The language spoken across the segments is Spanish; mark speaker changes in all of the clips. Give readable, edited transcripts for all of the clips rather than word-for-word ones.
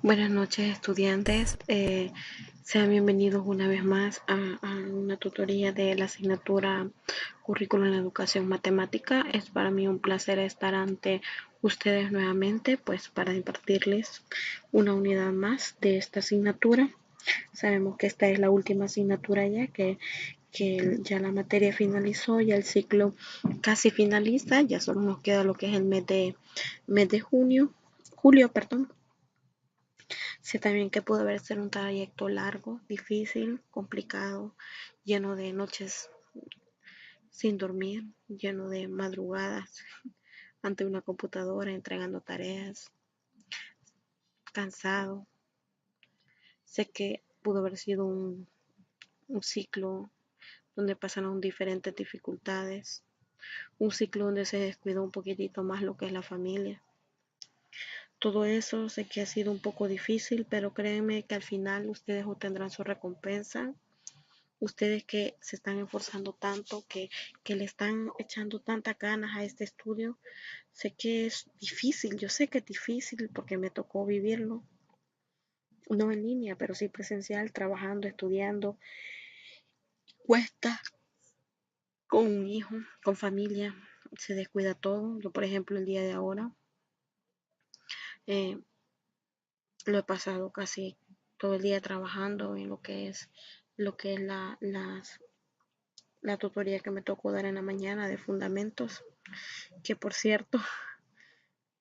Speaker 1: Buenas noches, estudiantes. Sean bienvenidos una vez más a una tutoría de la asignatura Currículo en la Educación Matemática. Es para mí un placer estar ante ustedes nuevamente, pues para impartirles una unidad más de esta asignatura. Sabemos que esta es la última asignatura ya que ya la materia finalizó, ya el ciclo casi finaliza, ya solo nos queda lo que es el mes de julio, perdón. Sé también que pudo haber sido un trayecto largo, difícil, complicado, lleno de noches sin dormir, lleno de madrugadas ante una computadora entregando tareas, cansado. Sé que pudo haber sido un ciclo donde pasaron diferentes dificultades, un ciclo donde se descuidó un poquitito más lo que es la familia. Todo eso sé que ha sido un poco difícil, pero créanme que al final ustedes obtendrán su recompensa. Ustedes que se están esforzando tanto, que le están echando tantas ganas a este estudio, sé que es difícil, yo sé que es difícil porque me tocó vivirlo, no en línea, pero sí presencial, trabajando, estudiando, cuesta con un hijo, con familia, se descuida todo. Yo, por ejemplo, el día de ahora, eh, lo he pasado casi todo el día trabajando en lo que es la tutoría que me tocó dar en la mañana de fundamentos, que por cierto,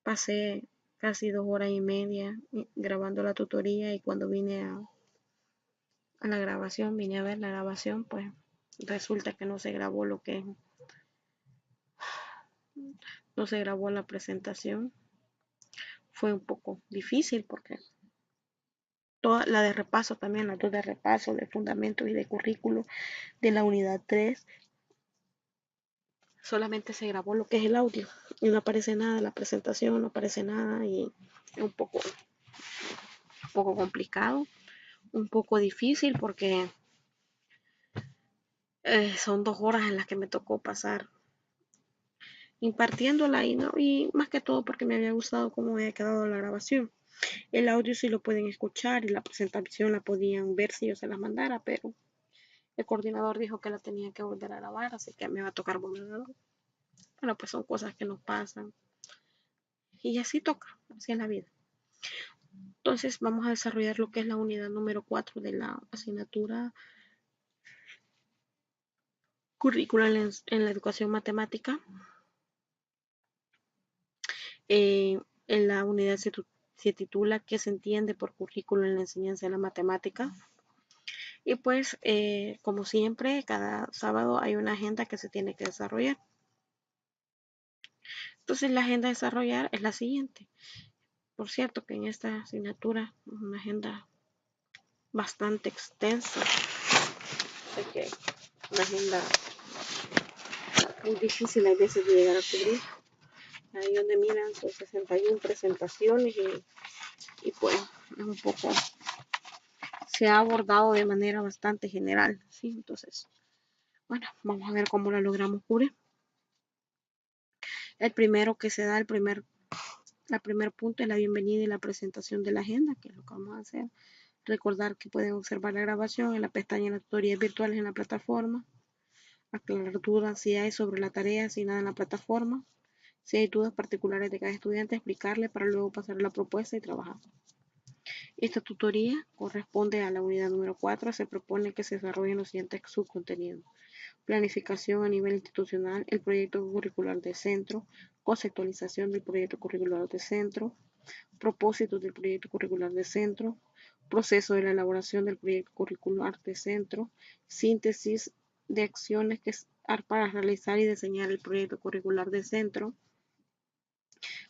Speaker 1: pasé casi 2 horas y media grabando la tutoría y cuando vine a la grabación, vine a ver la grabación, pues resulta que no se grabó la presentación. Fue un poco difícil porque toda la de repaso también, las dos de repaso, de fundamentos y de currículo de la unidad 3 solamente se grabó lo que es el audio y no aparece nada en la presentación, no aparece nada y es un poco complicado, un poco difícil porque son 2 horas en las que me tocó pasar impartiéndola y, no, y más que todo porque me había gustado cómo había quedado la grabación. El audio sí lo pueden escuchar y la presentación la podían ver si yo se las mandara, pero el coordinador dijo que la tenía que volver a grabar, así que me va a tocar volver a grabar. Bueno, pues son cosas que nos pasan y así toca, así es la vida. Entonces vamos a desarrollar lo que es la unidad número 4 de la asignatura curricular en la educación matemática. En la unidad se titula ¿Qué se entiende por currículo en la enseñanza de la matemática? Y pues, como siempre, cada sábado hay una agenda que se tiene que desarrollar. Entonces, la agenda a desarrollar es la siguiente. Por cierto, que en esta asignatura es una agenda bastante extensa. Sé que es una agenda muy difícil a veces de llegar a cubrir. Ahí donde miran son 61 presentaciones y pues es un poco, se ha abordado de manera bastante general, ¿sí? Entonces, bueno, vamos a ver cómo la logramos cubrir. El primero que se da, la primer punto es la bienvenida y la presentación de la agenda, que es lo que vamos a hacer. Recordar que pueden observar la grabación en la pestaña de tutorías virtuales en la plataforma. Aclarar dudas si hay sobre la tarea asignada en la plataforma. Si hay dudas particulares de cada estudiante, explicarle para luego pasar la propuesta y trabajar. Esta tutoría corresponde a la unidad número 4. Se propone que se desarrollen los siguientes subcontenidos: planificación a nivel institucional, el proyecto curricular de centro, conceptualización del proyecto curricular de centro, propósitos del proyecto curricular de centro, proceso de la elaboración del proyecto curricular de centro, síntesis de acciones para realizar y diseñar el proyecto curricular de centro,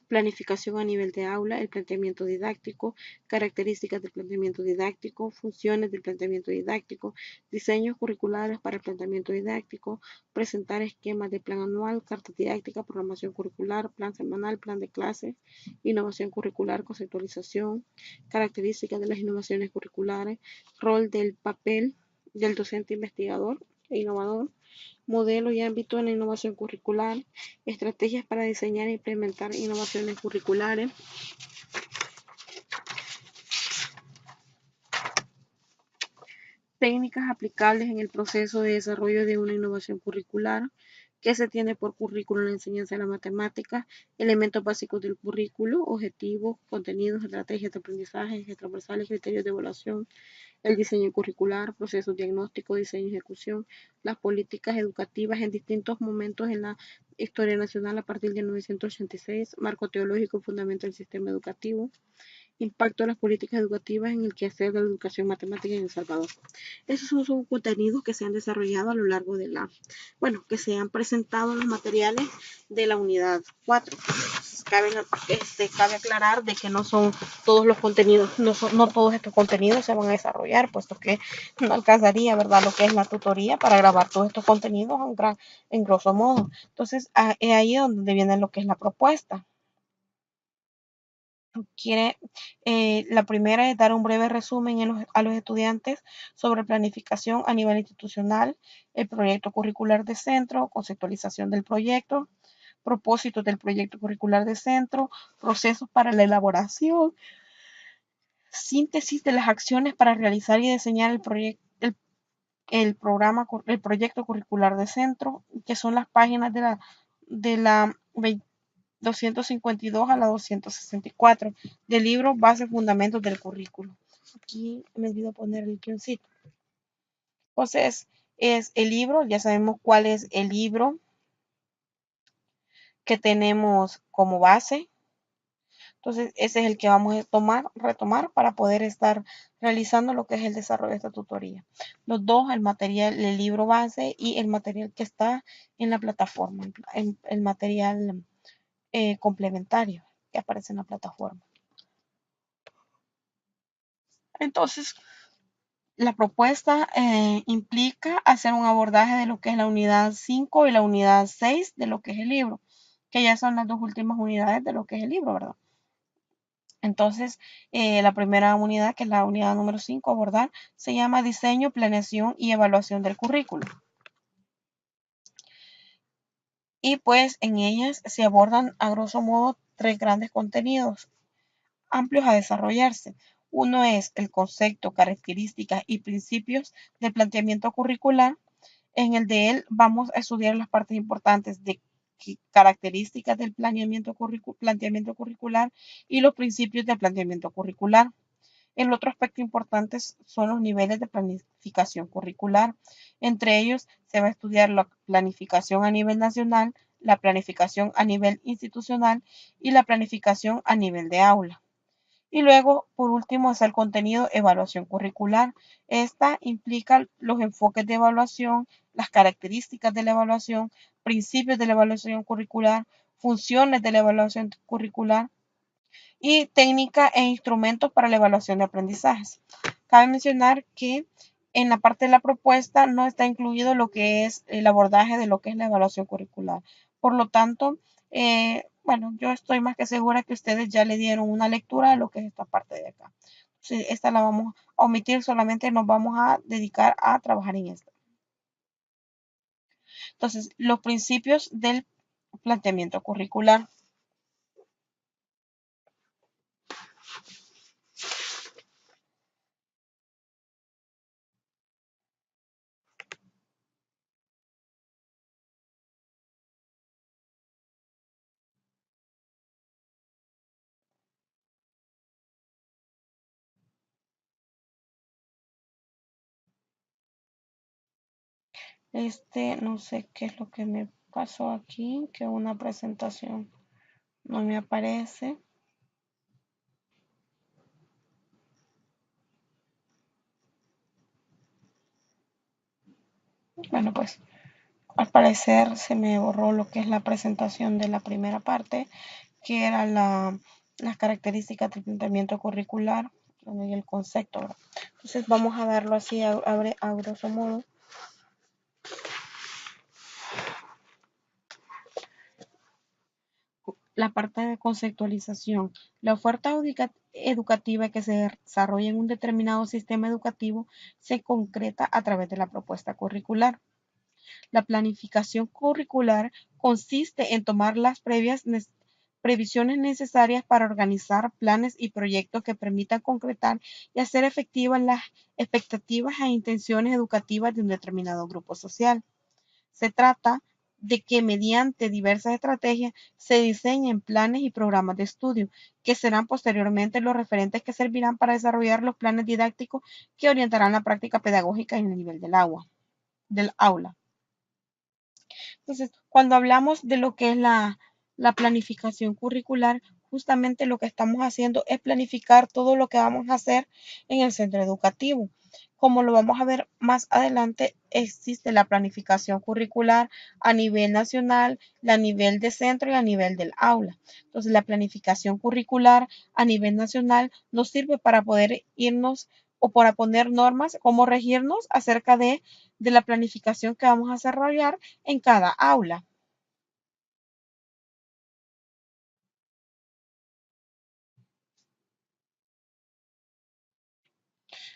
Speaker 1: planificación a nivel de aula, el planteamiento didáctico, características del planteamiento didáctico, funciones del planteamiento didáctico, diseños curriculares para el planteamiento didáctico, presentar esquemas de plan anual, carta didáctica, programación curricular, plan semanal, plan de clase, innovación curricular, conceptualización, características de las innovaciones curriculares, rol del papel del docente investigador e innovador, modelo y ámbito en la innovación curricular, estrategias para diseñar e implementar innovaciones curriculares, técnicas aplicables en el proceso de desarrollo de una innovación curricular, que se tiene por currículo la enseñanza de la matemática, elementos básicos del currículo, objetivos, contenidos, estrategias de aprendizaje, ejes transversales, criterios de evaluación, el diseño curricular, procesos diagnóstico, diseño y ejecución, las políticas educativas en distintos momentos en la historia nacional a partir de 1986, marco teológico y fundamento del sistema educativo, impacto de las políticas educativas en el quehacer de la educación matemática en El Salvador. Esos son contenidos que se han desarrollado a lo largo de que se han presentado en los materiales de la unidad 4. Cabe aclarar de que no son todos los contenidos, no todos estos contenidos se van a desarrollar, puesto que no alcanzaría, ¿verdad?, lo que es la tutoría para grabar todos estos contenidos en grosso modo. Entonces, es ahí donde viene lo que es la propuesta. La primera es dar un breve resumen a los estudiantes sobre planificación a nivel institucional, el proyecto curricular de centro, conceptualización del proyecto, propósitos del proyecto curricular de centro, procesos para la elaboración, síntesis de las acciones para realizar y diseñar el proyecto curricular de centro, que son las páginas de la 252 a la 264 del libro Base Fundamentos del Currículo. Aquí me olvidó poner el guioncito. Entonces, es el libro, ya sabemos cuál es el libro que tenemos como base. Entonces, ese es el que vamos a retomar para poder estar realizando lo que es el desarrollo de esta tutoría. Los dos, el material, el libro base y el material que está en la plataforma, el material complementario que aparece en la plataforma. Entonces, la propuesta implica hacer un abordaje de lo que es la unidad 5 y la unidad 6 de lo que es el libro, que ya son las dos últimas unidades de lo que es el libro, ¿verdad? Entonces, la primera unidad, que es la unidad número 5, abordar, se llama diseño, planeación y evaluación del currículo. Y pues en ellas se abordan a grosso modo tres grandes contenidos amplios a desarrollarse. Uno es el concepto, características y principios del planteamiento curricular. En el de él vamos a estudiar las partes importantes de características del planteamiento curricular y los principios del planteamiento curricular. El otro aspecto importante son los niveles de planificación curricular. Entre ellos se va a estudiar la planificación a nivel nacional, la planificación a nivel institucional y la planificación a nivel de aula. Y luego, por último, es el contenido evaluación curricular. Esta implica los enfoques de evaluación, las características de la evaluación, principios de la evaluación curricular, funciones de la evaluación curricular y técnica e instrumentos para la evaluación de aprendizajes. Cabe mencionar que en la parte de la propuesta no está incluido lo que es el abordaje de lo que es la evaluación curricular. Por lo tanto, yo estoy más que segura que ustedes ya le dieron una lectura a lo que es esta parte de acá. Entonces, esta la vamos a omitir, solamente nos vamos a dedicar a trabajar en esta. Entonces, los principios del planteamiento curricular. No sé qué es lo que me pasó aquí, que una presentación no me aparece. Bueno, pues al parecer se me borró lo que es la presentación de la primera parte, que era las características del planteamiento curricular y el concepto, ¿verdad? Entonces vamos a darlo así a grosso modo. La parte de conceptualización. La oferta educativa que se desarrolla en un determinado sistema educativo se concreta a través de la propuesta curricular. La planificación curricular consiste en tomar las previas previsiones necesarias para organizar planes y proyectos que permitan concretar y hacer efectivas las expectativas e intenciones educativas de un determinado grupo social. Se trata de que mediante diversas estrategias se diseñen planes y programas de estudio, que serán posteriormente los referentes que servirán para desarrollar los planes didácticos que orientarán la práctica pedagógica en el nivel del aula. Entonces, cuando hablamos de lo que es la planificación curricular, justamente lo que estamos haciendo es planificar todo lo que vamos a hacer en el centro educativo. Como lo vamos a ver más adelante, existe la planificación curricular a nivel nacional, a nivel de centro y a nivel del aula. Entonces, la planificación curricular a nivel nacional nos sirve para poder irnos o para poner normas, cómo regirnos acerca de la planificación que vamos a desarrollar en cada aula.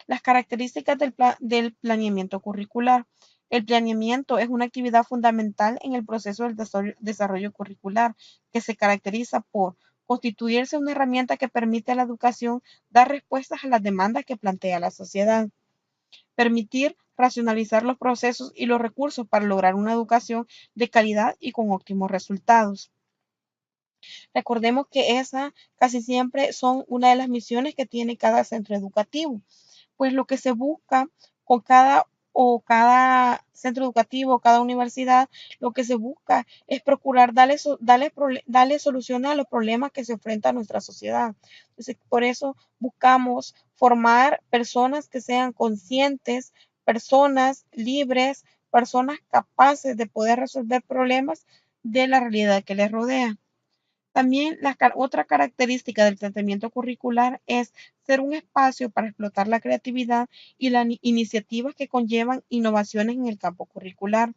Speaker 1: Las características del planeamiento curricular. El planeamiento es una actividad fundamental en el proceso del desarrollo curricular, que se caracteriza por constituirse una herramienta que permite a la educación dar respuestas a las demandas que plantea la sociedad, permitir racionalizar los procesos y los recursos para lograr una educación de calidad y con óptimos resultados. Recordemos que esa casi siempre son una de las misiones que tiene cada centro educativo, pues lo que se busca con cada centro educativo, cada universidad, lo que se busca es procurar darle solución a los problemas que se enfrenta a nuestra sociedad. Entonces, por eso buscamos formar personas que sean conscientes, personas libres, personas capaces de poder resolver problemas de la realidad que les rodea. También otra característica del tratamiento curricular es ser un espacio para explotar la creatividad y las iniciativas que conllevan innovaciones en el campo curricular.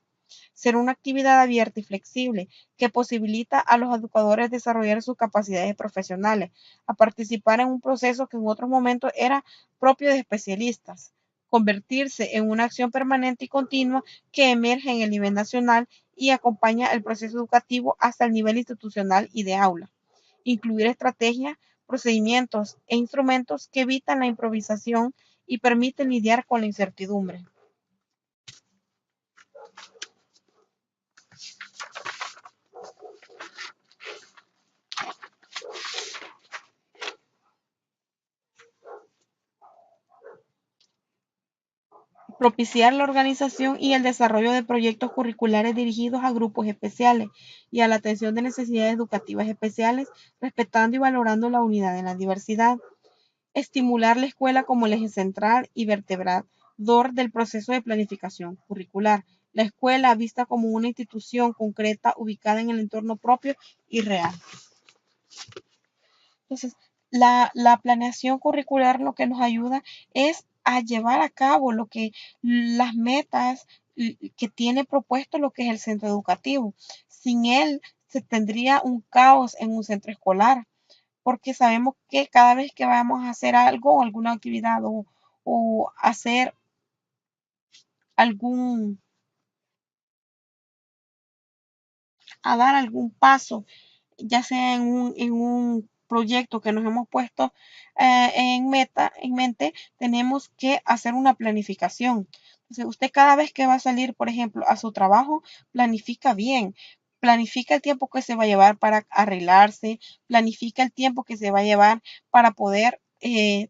Speaker 1: Ser una actividad abierta y flexible que posibilita a los educadores desarrollar sus capacidades profesionales, a participar en un proceso que en otros momentos era propio de especialistas, convertirse en una acción permanente y continua que emerge en el nivel nacional y acompaña el proceso educativo hasta el nivel institucional y de aula. Incluir estrategias, procedimientos e instrumentos que evitan la improvisación y permiten lidiar con la incertidumbre. Propiciar la organización y el desarrollo de proyectos curriculares dirigidos a grupos especiales y a la atención de necesidades educativas especiales, respetando y valorando la unidad en la diversidad. Estimular la escuela como el eje central y vertebrador del proceso de planificación curricular. La escuela vista como una institución concreta ubicada en el entorno propio y real. Entonces, la planeación curricular lo que nos ayuda es a llevar a cabo lo que las metas que tiene propuesto lo que es el centro educativo. Sin él se tendría un caos en un centro escolar, porque sabemos que cada vez que vamos a hacer algo, alguna actividad o hacer algún, a dar algún paso ya sea en un proyecto que nos hemos puesto en mente, tenemos que hacer una planificación. Entonces, usted cada vez que va a salir, por ejemplo, a su trabajo, planifica bien. Planifica el tiempo que se va a llevar para arreglarse, planifica el tiempo que se va a llevar para poder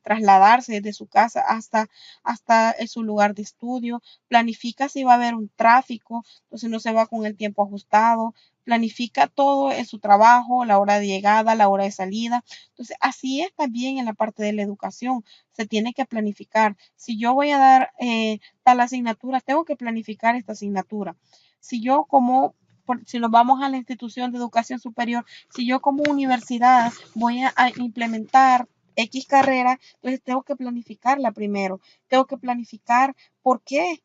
Speaker 1: trasladarse desde su casa hasta su lugar de estudio, planifica si va a haber un tráfico, entonces no se va con el tiempo ajustado, planifica todo en su trabajo, la hora de llegada, la hora de salida. Entonces, así es también en la parte de la educación. Se tiene que planificar. Si yo voy a dar tal asignatura, tengo que planificar esta asignatura. Si yo si nos vamos a la institución de educación superior, si yo como universidad voy a implementar X carrera, entonces tengo que planificarla primero. Tengo que planificar por qué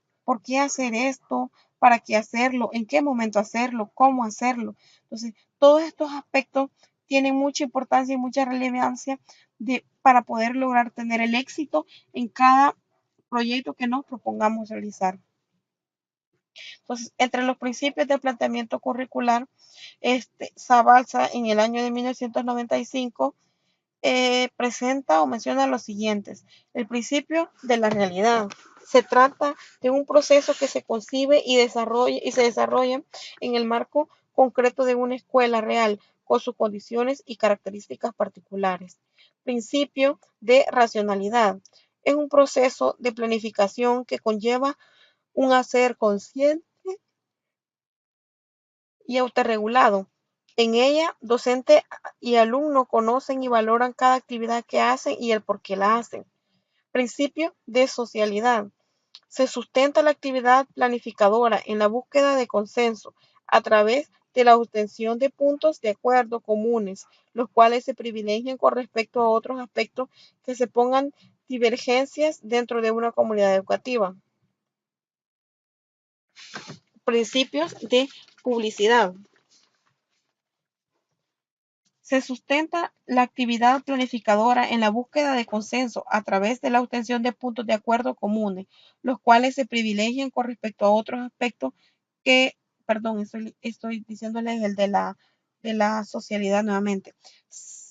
Speaker 1: hacer esto, para qué hacerlo, en qué momento hacerlo, cómo hacerlo. Entonces, todos estos aspectos tienen mucha importancia y mucha relevancia para poder lograr tener el éxito en cada proyecto que nos propongamos realizar. Entonces, entre los principios del planteamiento curricular, Zabalza en el año de 1995 presenta o menciona los siguientes. El principio de la realidad. Se trata de un proceso que se concibe y se desarrolla en el marco concreto de una escuela real, con sus condiciones y características particulares. Principio de racionalidad. Es un proceso de planificación que conlleva un hacer consciente y autorregulado. En ella, docente y alumno conocen y valoran cada actividad que hacen y el por qué la hacen. Principio de socialidad. Se sustenta la actividad planificadora en la búsqueda de consenso a través de la obtención de puntos de acuerdo comunes, los cuales se privilegian con respecto a otros aspectos que se pongan divergencias dentro de una comunidad educativa. Principios de publicidad. Se sustenta la actividad planificadora en la búsqueda de consenso a través de la obtención de puntos de acuerdo comunes, los cuales se privilegian con respecto a otros aspectos que, perdón, estoy diciéndoles el de la socialidad nuevamente.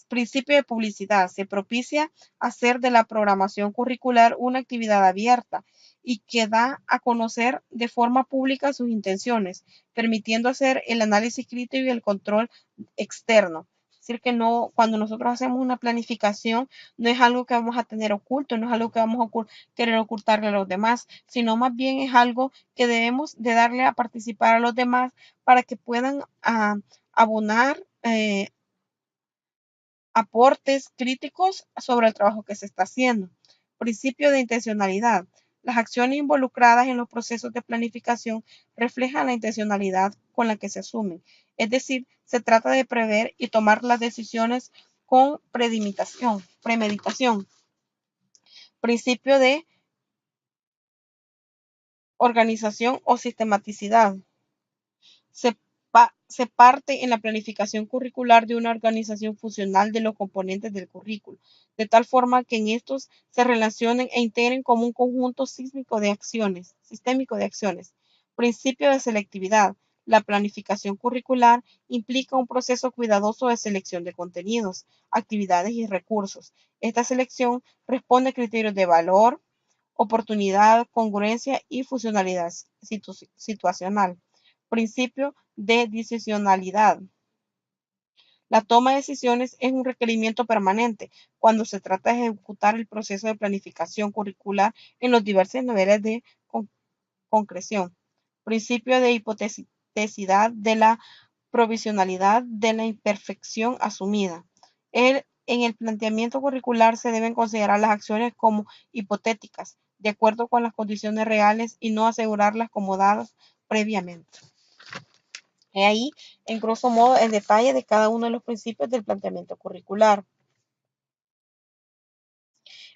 Speaker 1: Principio de publicidad. Se propicia hacer de la programación curricular una actividad abierta y que da a conocer de forma pública sus intenciones, permitiendo hacer el análisis crítico y el control externo. Es decir, que no, cuando nosotros hacemos una planificación, no es algo que vamos a tener oculto, no es algo que vamos a querer ocultarle a los demás, sino más bien es algo que debemos de darle a participar a los demás para que puedan abonar aportes críticos sobre el trabajo que se está haciendo. Principio de intencionalidad. Las acciones involucradas en los procesos de planificación reflejan la intencionalidad con la que se asumen. Es decir, se trata de prever y tomar las decisiones con premeditación. Principio de organización o sistematicidad. Se parte en la planificación curricular de una organización funcional de los componentes del currículo, de tal forma que en estos se relacionen e integren como un conjunto sistémico de acciones. Principio de selectividad. La planificación curricular implica un proceso cuidadoso de selección de contenidos, actividades y recursos. Esta selección responde a criterios de valor, oportunidad, congruencia y funcionalidad situacional. Principio de decisionalidad. La toma de decisiones es un requerimiento permanente cuando se trata de ejecutar el proceso de planificación curricular en los diversos niveles de concreción. Principio de hipoteticidad de la provisionalidad de la imperfección asumida. En el planteamiento curricular se deben considerar las acciones como hipotéticas, de acuerdo con las condiciones reales y no asegurarlas como dadas previamente. He ahí, en grosso modo, el detalle de cada uno de los principios del planteamiento curricular.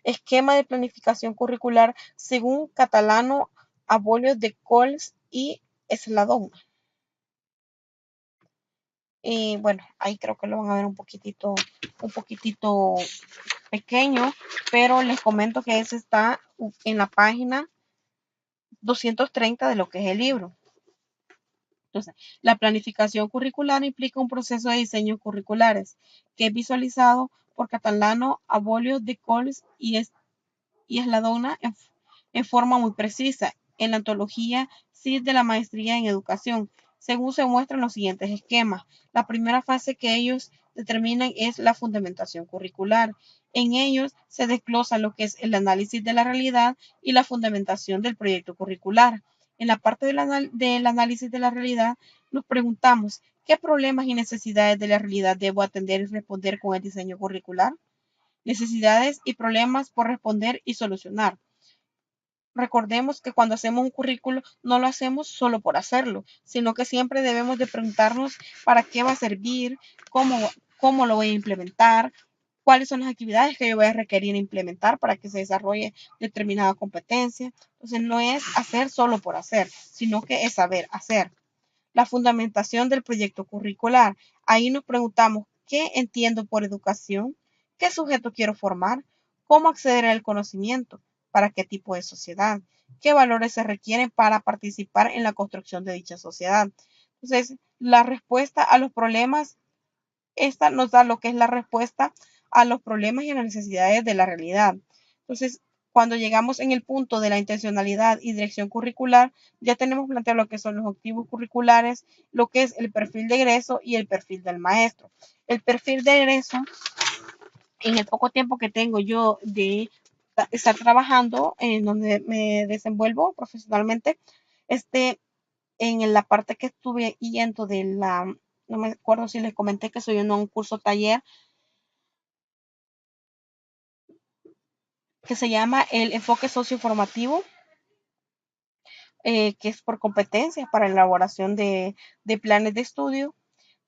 Speaker 1: Esquema de planificación curricular según Catalano, Abolio de Cols y Esladón. Y bueno, ahí creo que lo van a ver un poquitito pequeño, pero les comento que ese está en la página 230 de lo que es el libro. Entonces, la planificación curricular implica un proceso de diseño curriculares que es visualizado por Catalano, Abolio de Cols y Esladona en forma muy precisa en la antología CID de la maestría en educación, según se muestran los siguientes esquemas. La primera fase que ellos determinan es la fundamentación curricular. En ellos se desglosa lo que es el análisis de la realidad y la fundamentación del proyecto curricular. En la parte del análisis de la realidad nos preguntamos, ¿qué problemas y necesidades de la realidad debo atender y responder con el diseño curricular? Necesidades y problemas por responder y solucionar. Recordemos que cuando hacemos un currículo no lo hacemos solo por hacerlo, sino que siempre debemos de preguntarnos para qué va a servir, cómo lo voy a implementar, cuáles son las actividades que yo voy a requerir implementar para que se desarrolle determinada competencia. Entonces no es hacer solo por hacer, sino que es saber hacer. La fundamentación del proyecto curricular. Ahí nos preguntamos, ¿qué entiendo por educación? ¿Qué sujeto quiero formar? ¿Cómo acceder al conocimiento? ¿Para qué tipo de sociedad? qué valores se requieren para participar en la construcción de dicha sociedad. Entonces, la respuesta a los problemas, esta nos da lo que es la respuesta a los problemas y a las necesidades de la realidad. Entonces, cuando llegamos en el punto de la intencionalidad y dirección curricular, ya tenemos planteado lo que son los objetivos curriculares, lo que es el perfil de egreso y el perfil del maestro. El perfil de egreso, en el poco tiempo que tengo yo de estar trabajando en donde me desenvuelvo profesionalmente, en la parte que estuve yendo de la, no me acuerdo si les comenté que soy en un curso taller que se llama el enfoque socioformativo, que es por competencias para elaboración de planes de estudio.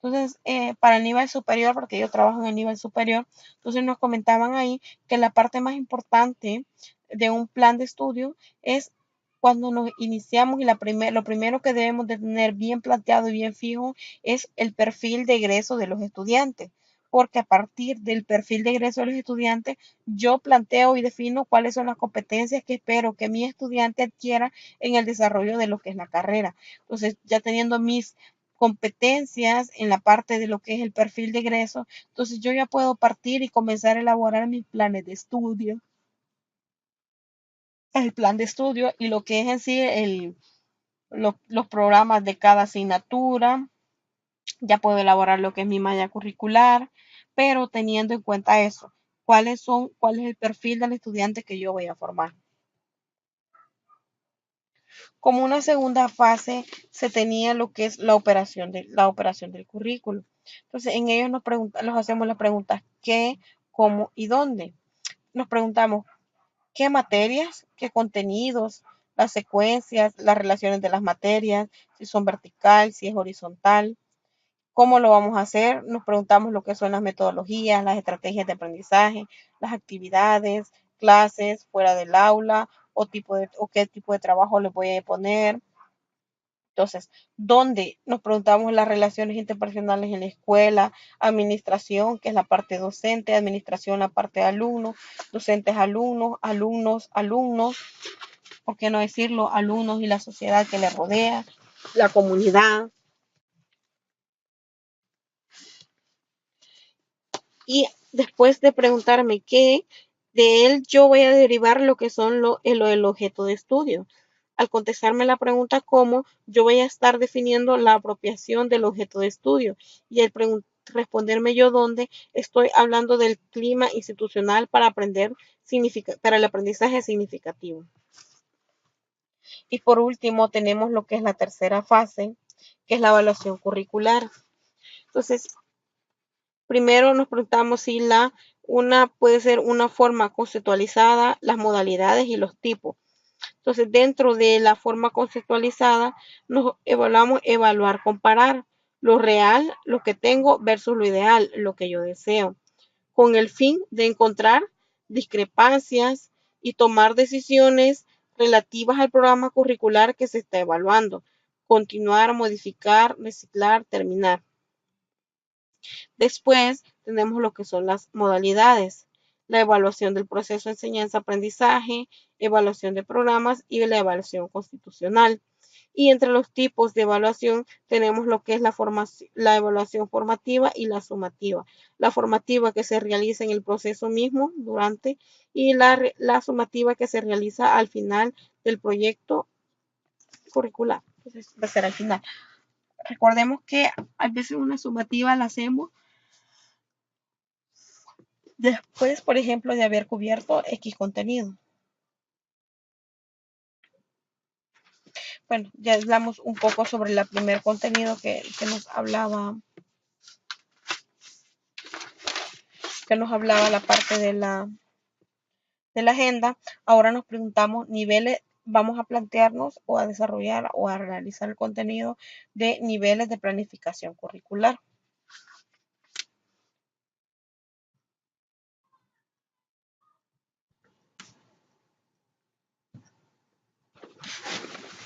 Speaker 1: Entonces, para el nivel superior, porque yo trabajo en el nivel superior, entonces nos comentaban ahí que la parte más importante de un plan de estudio es cuando nos iniciamos y lo primero que debemos de tener bien planteado y bien fijo es el perfil de egreso de los estudiantes, porque a partir del perfil de egreso de los estudiantes, yo planteo y defino cuáles son las competencias que espero que mi estudiante adquiera en el desarrollo de lo que es la carrera. Entonces, ya teniendo mis competencias en la parte de lo que es el perfil de egreso, entonces yo ya puedo partir y comenzar a elaborar mis planes de estudio, el plan de estudio y lo que es en sí los programas de cada asignatura. Ya puedo elaborar lo que es mi malla curricular, pero teniendo en cuenta eso, cuál es el perfil del estudiante que yo voy a formar. Como una segunda fase se tenía lo que es la operación del currículo. Entonces, en ellos nos hacemos las preguntas qué, cómo y dónde. Nos preguntamos qué materias, qué contenidos, las secuencias, las relaciones de las materias, si son vertical, si es horizontal, cómo lo vamos a hacer. Nos preguntamos lo que son las metodologías, las estrategias de aprendizaje, las actividades, clases fuera del aula o qué tipo de trabajo les voy a poner. Entonces, ¿dónde? Nos preguntamos las relaciones interpersonales en la escuela, administración, que es la parte docente, administración, la parte de alumnos, docentes, alumnos, alumnos, ¿por qué no decirlo? Alumnos y la sociedad que les rodea, la comunidad. Y después de preguntarme qué, de él yo voy a derivar lo que son el objeto de estudio. Al contestarme la pregunta cómo, yo voy a estar definiendo la apropiación del objeto de estudio y al responderme yo dónde, estoy hablando del clima institucional para el aprendizaje significativo. Y por último tenemos lo que es la tercera fase, que es la evaluación curricular. Entonces, primero nos preguntamos si una puede ser una forma conceptualizada, las modalidades y los tipos. Entonces, dentro de la forma conceptualizada, nos evaluar, comparar lo real, lo que tengo versus lo ideal, lo que yo deseo, con el fin de encontrar discrepancias y tomar decisiones relativas al programa curricular que se está evaluando. Continuar, modificar, reciclar, terminar. Después tenemos lo que son las modalidades, la evaluación del proceso de enseñanza-aprendizaje, evaluación de programas y la evaluación constitucional. Y entre los tipos de evaluación tenemos lo que es la evaluación formativa y la sumativa. La formativa que se realiza en el proceso mismo durante y la sumativa que se realiza al final del proyecto curricular. Entonces va a ser al final. Recordemos que a veces una sumativa la hacemos después, por ejemplo, de haber cubierto X contenido. Bueno, ya hablamos un poco sobre el primer contenido que nos hablaba la parte de la agenda. Ahora nos preguntamos niveles, vamos a plantearnos o a desarrollar o a realizar el contenido de niveles de planificación curricular.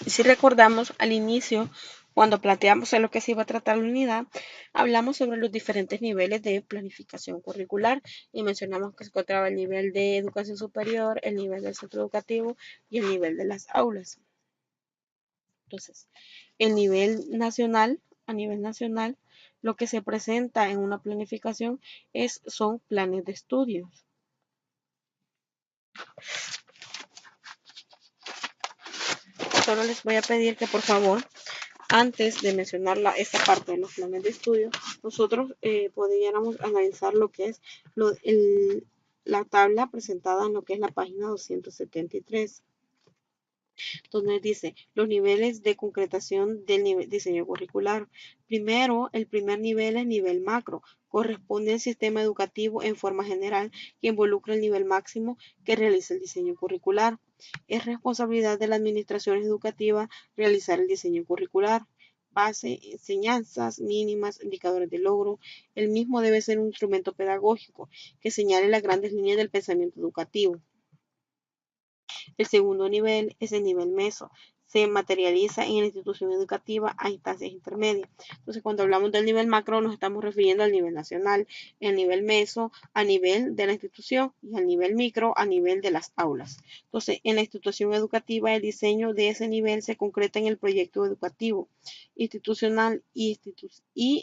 Speaker 1: Si recordamos al inicio Cuando planteamos en lo que se iba a tratar la unidad, hablamos sobre los diferentes niveles de planificación curricular y mencionamos que se encontraba el nivel de educación superior, el nivel del centro educativo y el nivel de las aulas. Entonces, el nivel nacional, a nivel nacional, lo que se presenta en una planificación son planes de estudios. Solo les voy a pedir que por favor, antes de mencionar esta parte de los planes de estudio, nosotros podríamos analizar lo que es la tabla presentada en lo que es la página 273, donde dice los niveles de concretación del diseño curricular. Primero, el primer nivel es nivel macro, corresponde al sistema educativo en forma general que involucra el nivel máximo que realiza el diseño curricular. Es responsabilidad de la administración educativa realizar el diseño curricular. Base, enseñanzas mínimas, indicadores de logro. El mismo debe ser un instrumento pedagógico que señale las grandes líneas del pensamiento educativo. El segundo nivel es el nivel meso. Se materializa en la institución educativa a instancias intermedias. Entonces, cuando hablamos del nivel macro, nos estamos refiriendo al nivel nacional, el nivel meso a nivel de la institución y al nivel micro a nivel de las aulas. Entonces, en la institución educativa, el diseño de ese nivel se concreta en el proyecto educativo institucional y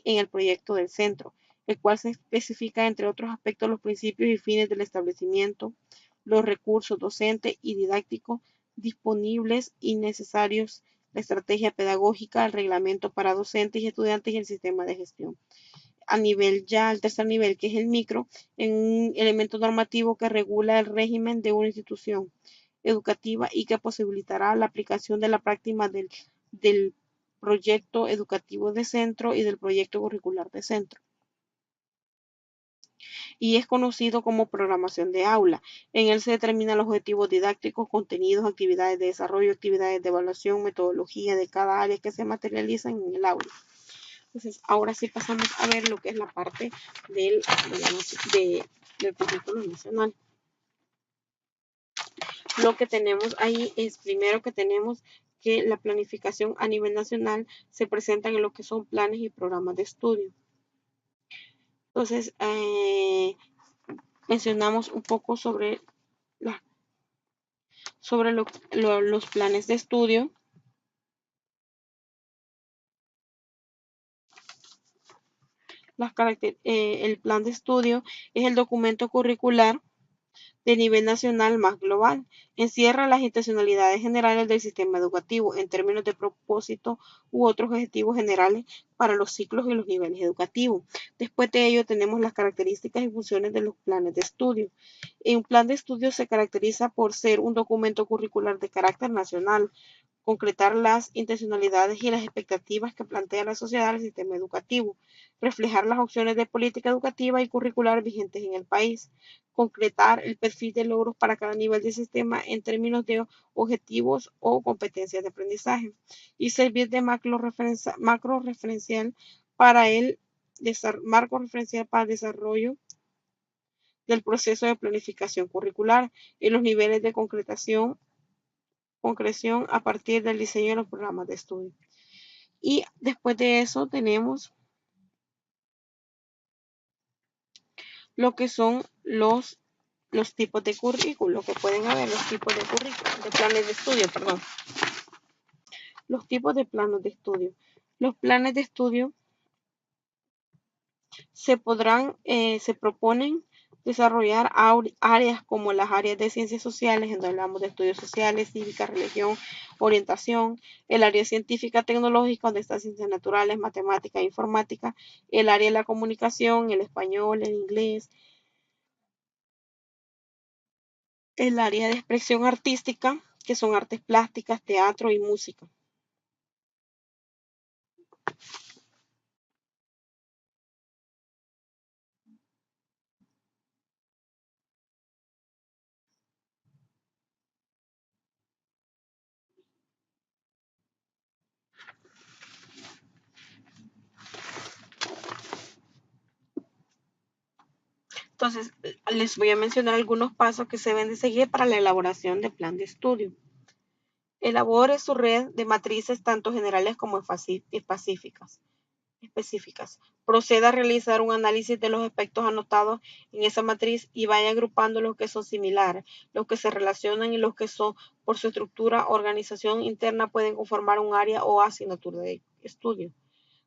Speaker 1: en el proyecto del centro, el cual se especifica, entre otros aspectos, los principios y fines del establecimiento, los recursos docentes y didácticos disponibles y necesarios, la estrategia pedagógica, el reglamento para docentes y estudiantes y el sistema de gestión. El tercer nivel, que es el micro, en un elemento normativo que regula el régimen de una institución educativa y que posibilitará la aplicación de la práctica del proyecto educativo de centro y del proyecto curricular de centro, y es conocido como programación de aula. En él se determinan los objetivos didácticos, contenidos, actividades de desarrollo, actividades de evaluación, metodología de cada área que se materializan en el aula. Entonces, ahora sí pasamos a ver lo que es la parte del currículo nacional. Lo que tenemos ahí es, primero que tenemos que la planificación a nivel nacional se presenta en lo que son planes y programas de estudio. Entonces, mencionamos un poco sobre los planes de estudio. El plan de estudio es el documento curricular de nivel nacional más global. Encierra las intencionalidades generales del sistema educativo en términos de propósito u otros objetivos generales para los ciclos y los niveles educativos. Después de ello tenemos las características y funciones de los planes de estudio. Un plan de estudio se caracteriza por ser un documento curricular de carácter nacional, concretar las intencionalidades y las expectativas que plantea la sociedad al sistema educativo, reflejar las opciones de política educativa y curricular vigentes en el país, concretar el perfil de logros para cada nivel del sistema en términos de objetivos o competencias de aprendizaje y servir de marco referencial para el desarrollo del proceso de planificación curricular y los niveles de concreción a partir del diseño de los programas de estudio. Y después de eso tenemos lo que son los tipos de currículo, que pueden haber los tipos de currículo, de planes de estudio, perdón. Los tipos de planes de estudio. Los planes de estudio se proponen desarrollar áreas como las áreas de ciencias sociales, donde hablamos de estudios sociales, cívica, religión, orientación, el área científica tecnológica, donde están ciencias naturales, matemática e informática, el área de la comunicación, el español, el inglés, el área de expresión artística, que son artes plásticas, teatro y música. Entonces, les voy a mencionar algunos pasos que se deben de seguir para la elaboración de plan de estudio. Elabore su red de matrices tanto generales como específicas. Proceda a realizar un análisis de los aspectos anotados en esa matriz y vaya agrupando los que son similares, los que se relacionan y los que son por su estructura o organización interna pueden conformar un área o asignatura de estudio.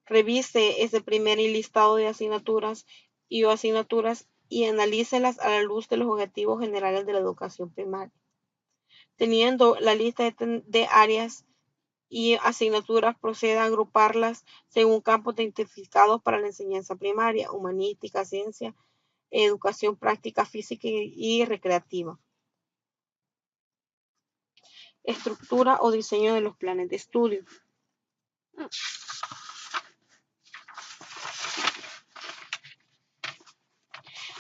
Speaker 1: Revise ese primer listado de asignaturas y analícelas a la luz de los objetivos generales de la educación primaria. Teniendo la lista de áreas y asignaturas, proceda a agruparlas según campos identificados para la enseñanza primaria, humanística, ciencia, educación práctica, física y recreativa. Estructura o diseño de los planes de estudio.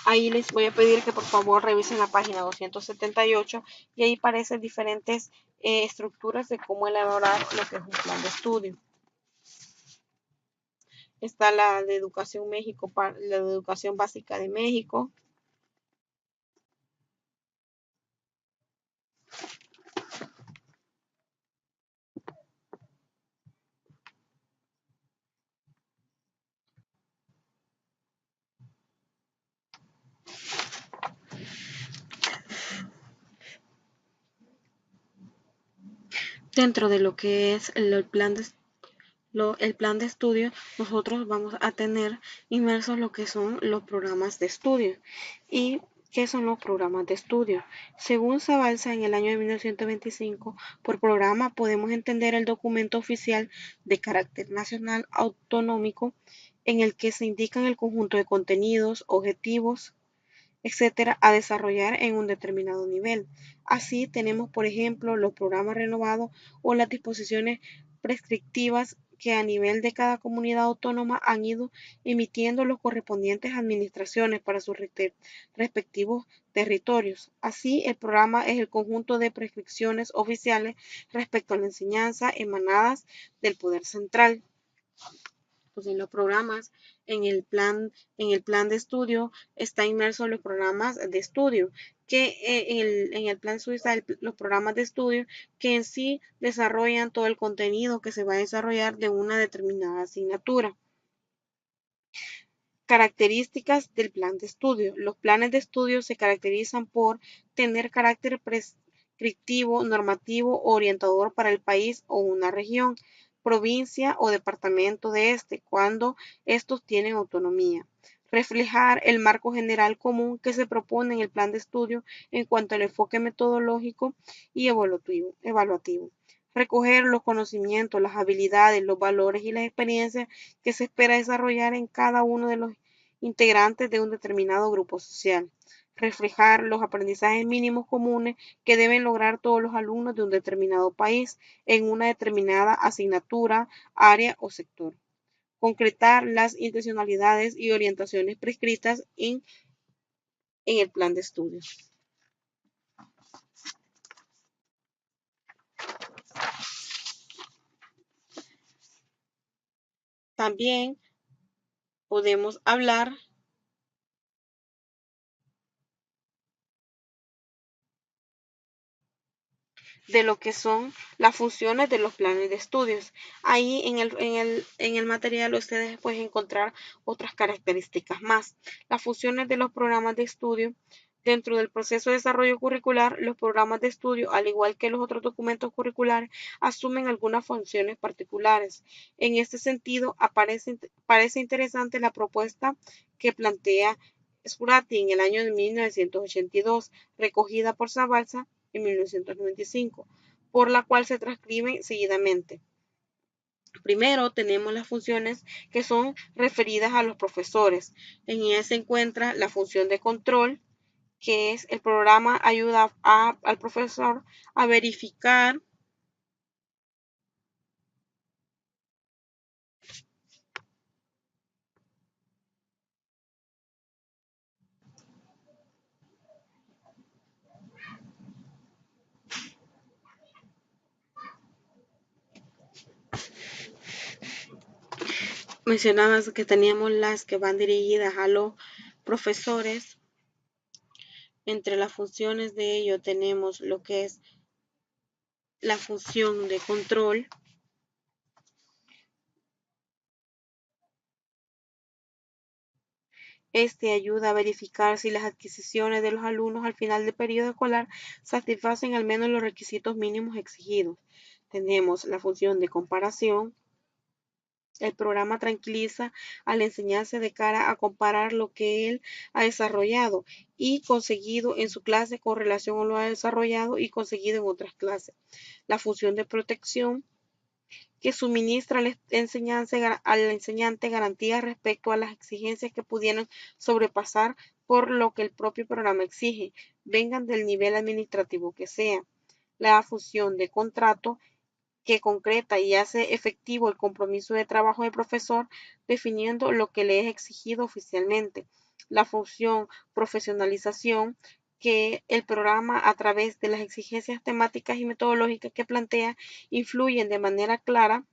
Speaker 1: Ahí les voy a pedir que por favor revisen la página 278 y ahí aparecen diferentes estructuras de cómo elaborar lo que es un plan de estudio. Está la de Educación México, la de Educación Básica de México. Dentro de lo que es el plan de estudio, nosotros vamos a tener inmersos lo que son los programas de estudio. ¿Y qué son los programas de estudio? Según Zabalza, en el año de 1925, por programa podemos entender el documento oficial de carácter nacional autonómico en el que se indican el conjunto de contenidos, objetivos, etcétera, a desarrollar en un determinado nivel. Así tenemos, por ejemplo, los programas renovados o las disposiciones prescriptivas que a nivel de cada comunidad autónoma han ido emitiendo los correspondientes administraciones para sus respectivos territorios. Así, el programa es el conjunto de prescripciones oficiales respecto a la enseñanza emanadas del poder central. Pues en los programas, en el plan de estudio está inmerso los programas de estudio, que en el plan de estudio están los programas de estudio que en sí desarrollan todo el contenido que se va a desarrollar de una determinada asignatura. Características del plan de estudio. Los planes de estudio se caracterizan por tener carácter prescriptivo, normativo o orientador para el país o una región, provincia o departamento de este, cuando estos tienen autonomía. Reflejar el marco general común que se propone en el plan de estudio en cuanto al enfoque metodológico y evaluativo. Recoger los conocimientos, las habilidades, los valores y las experiencias que se espera desarrollar en cada uno de los integrantes de un determinado grupo social. Reflejar los aprendizajes mínimos comunes que deben lograr todos los alumnos de un determinado país en una determinada asignatura, área o sector. Concretar las intencionalidades y orientaciones prescritas en el plan de estudios. También podemos hablar de lo que son las funciones de los planes de estudios. Ahí en el material ustedes pueden encontrar otras características más. Las funciones de los programas de estudio. Dentro del proceso de desarrollo curricular, los programas de estudio, al igual que los otros documentos curriculares, asumen algunas funciones particulares. En este sentido, parece interesante la propuesta que plantea Sfurati en el año de 1982, recogida por Zabalza en 1995, por la cual se transcriben seguidamente. Primero tenemos las funciones que son referidas a los profesores. En ella se encuentra la función de control, que es el programa ayuda al profesor a verificar mencionabas que teníamos las que van dirigidas a los profesores. Entre las funciones de ello tenemos lo que es la función de control. Este ayuda a verificar si las adquisiciones de los alumnos al final del periodo escolar satisfacen al menos los requisitos mínimos exigidos. Tenemos la función de comparación. El programa tranquiliza al enseñarse de cara a comparar lo que él ha desarrollado y conseguido en su clase con relación a lo desarrollado y conseguido en otras clases. La función de protección, que suministra al enseñante garantías respecto a las exigencias que pudieran sobrepasar por lo que el propio programa exige, vengan del nivel administrativo que sea. La función de contrato, que concreta y hace efectivo el compromiso de trabajo del profesor, definiendo lo que le es exigido oficialmente. La función profesionalización, que el programa, a través de las exigencias temáticas y metodológicas que plantea, influyen de manera clara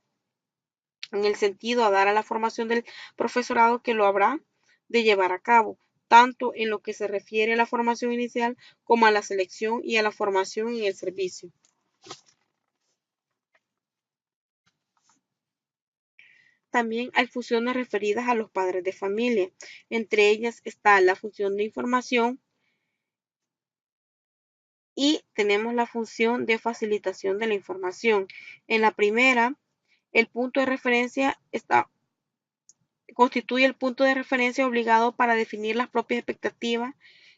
Speaker 1: en el sentido a dar a la formación del profesorado que lo habrá de llevar a cabo, tanto en lo que se refiere a la formación inicial como a la selección y a la formación en el servicio. También hay funciones referidas a los padres de familia. Entre ellas está la función de información y tenemos la función de facilitación de la información. En la primera, el punto de referencia constituye el punto de referencia obligado para definir las propias expectativas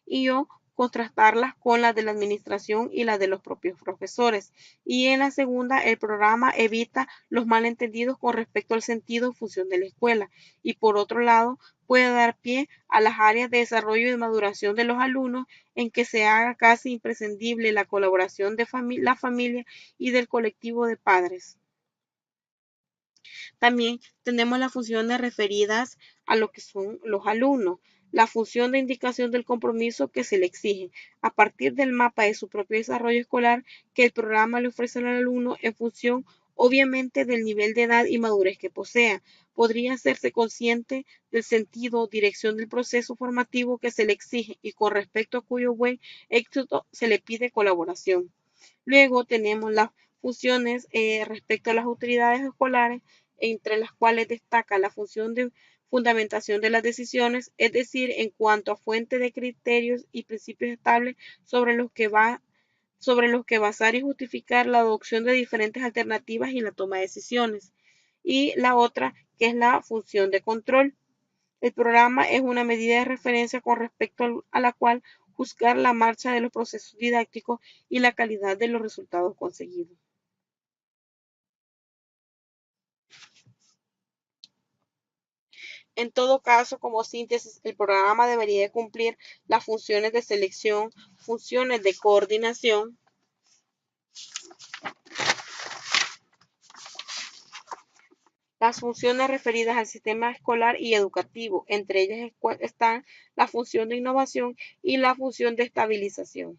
Speaker 1: y o contrastarlas con las de la administración y las de los propios profesores. Y en la segunda, el programa evita los malentendidos con respecto al sentido y función de la escuela. Y por otro lado, puede dar pie a las áreas de desarrollo y de maduración de los alumnos, en que se haga casi imprescindible la colaboración de la familia y del colectivo de padres. También tenemos las funciones referidas a lo que son los alumnos. La función de indicación del compromiso que se le exige a partir del mapa de su propio desarrollo escolar que el programa le ofrece al alumno en función, obviamente, del nivel de edad y madurez que posea. Podría hacerse consciente del sentido o dirección del proceso formativo que se le exige y con respecto a cuyo buen éxito se le pide colaboración. Luego tenemos las funciones respecto a las autoridades escolares, entre las cuales destaca la función de fundamentación de las decisiones, es decir, en cuanto a fuente de criterios y principios estables sobre los que basar y justificar la adopción de diferentes alternativas y la toma de decisiones. Y la otra, que es la función de control. El programa es una medida de referencia con respecto a la cual juzgar la marcha de los procesos didácticos y la calidad de los resultados conseguidos. En todo caso, como síntesis, el programa debería cumplir las funciones de selección, funciones de coordinación, las funciones referidas al sistema escolar y educativo. Entre ellas están la función de innovación y la función de estabilización.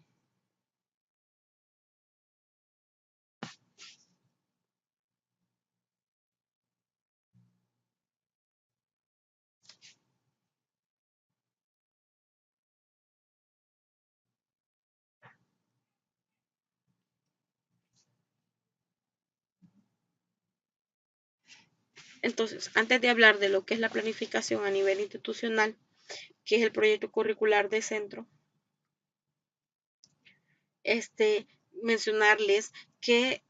Speaker 1: Entonces, antes de hablar de lo que es la planificación a nivel institucional, que es el proyecto curricular de centro, mencionarles que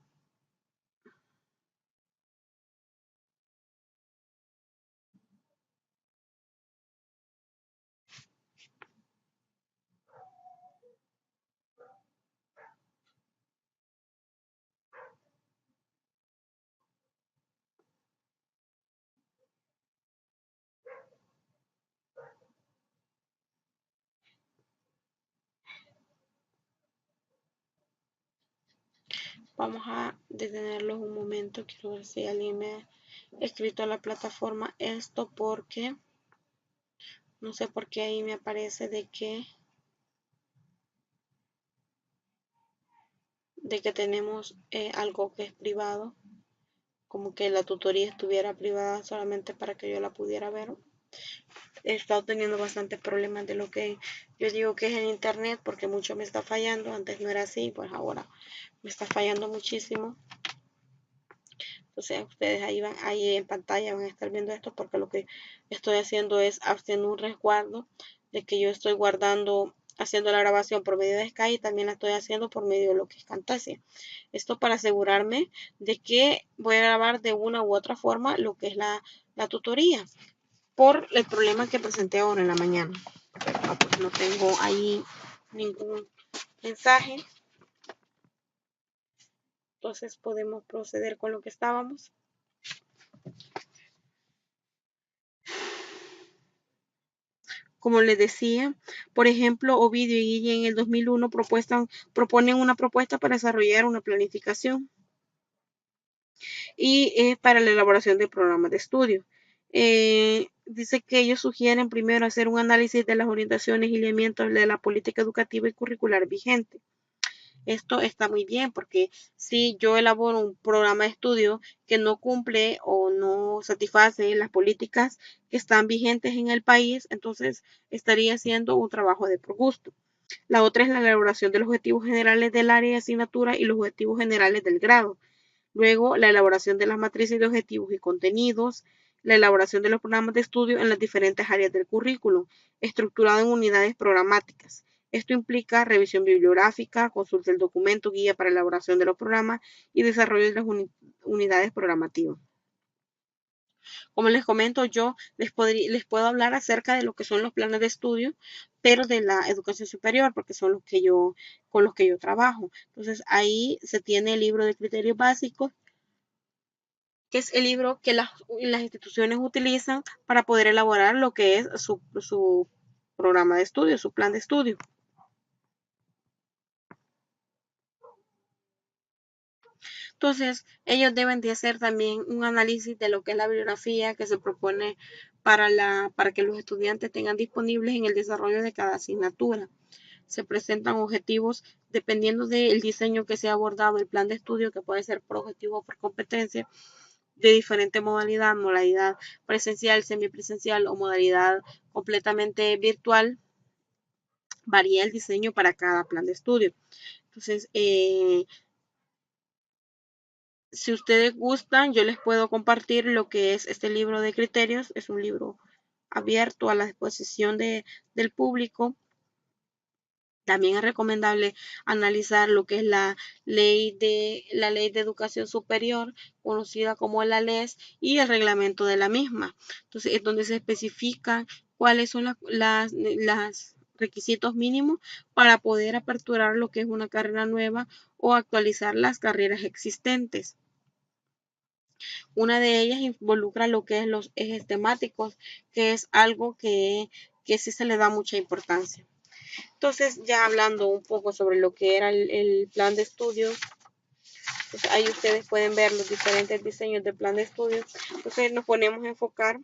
Speaker 1: vamos a detenerlos un momento. Quiero ver si alguien me ha escrito a la plataforma esto, porque no sé por qué ahí me aparece de que tenemos algo que es privado, como que la tutoría estuviera privada solamente para que yo la pudiera ver. he estado teniendo bastantes problemas de lo que yo digo que es el internet, porque mucho me está fallando. Antes no era así, pues ahora me está fallando muchísimo. Entonces ustedes ahí en pantalla van a estar viendo esto, porque lo que estoy haciendo es haciendo un resguardo de que yo estoy guardando, haciendo la grabación por medio de Skype, y también la estoy haciendo por medio de lo que es Camtasia. Esto para asegurarme de que voy a grabar de una u otra forma lo que es la tutoría, por el problema que presenté ahora en la mañana. Pues no tengo ahí ningún mensaje. Entonces podemos proceder con lo que estábamos. Como les decía, por ejemplo, Ovidio y Guille en el 2001 proponen una propuesta para desarrollar una planificación y para la elaboración de programas de estudio. Dice que ellos sugieren primero hacer un análisis de las orientaciones y lineamientos de la política educativa y curricular vigente. Esto está muy bien, porque si yo elaboro un programa de estudio que no cumple o no satisface las políticas que están vigentes en el país, entonces estaría haciendo un trabajo de por gusto. La otra es la elaboración de los objetivos generales del área de asignatura y los objetivos generales del grado. Luego, la elaboración de las matrices de objetivos y contenidos, la elaboración de los programas de estudio en las diferentes áreas del currículum, estructurado en unidades programáticas. Esto implica revisión bibliográfica, consulta del documento, guía para elaboración de los programas y desarrollo de las unidades programativas. Como les comento, yo les puedo hablar acerca de lo que son los planes de estudio, pero de la educación superior, porque son con los que yo trabajo. Entonces, ahí se tiene el libro de criterios básicos, que es el libro que las instituciones utilizan para poder elaborar lo que es su programa de estudio, su plan de estudio. Entonces, ellos deben de hacer también un análisis de lo que es la bibliografía que se propone para que los estudiantes tengan disponibles en el desarrollo de cada asignatura. Se presentan objetivos dependiendo del diseño que se ha abordado, el plan de estudio, que puede ser por objetivo o por competencia, de diferente modalidad presencial, semipresencial o modalidad completamente virtual. Varía el diseño para cada plan de estudio. Entonces, si ustedes gustan, yo les puedo compartir lo que es este libro de criterios. Es un libro abierto a la disposición del público. También es recomendable analizar lo que es la ley de educación superior, conocida como la LES, y el reglamento de la misma. Entonces, es donde se especifican cuáles son las requisitos mínimos para poder aperturar lo que es una carrera nueva o actualizar las carreras existentes. Una de ellas involucra lo que es los ejes temáticos, que es algo que sí se le da mucha importancia. Entonces, ya hablando un poco sobre lo que era el plan de estudio, pues ahí ustedes pueden ver los diferentes diseños del plan de estudio. Entonces, nos ponemos a enfocar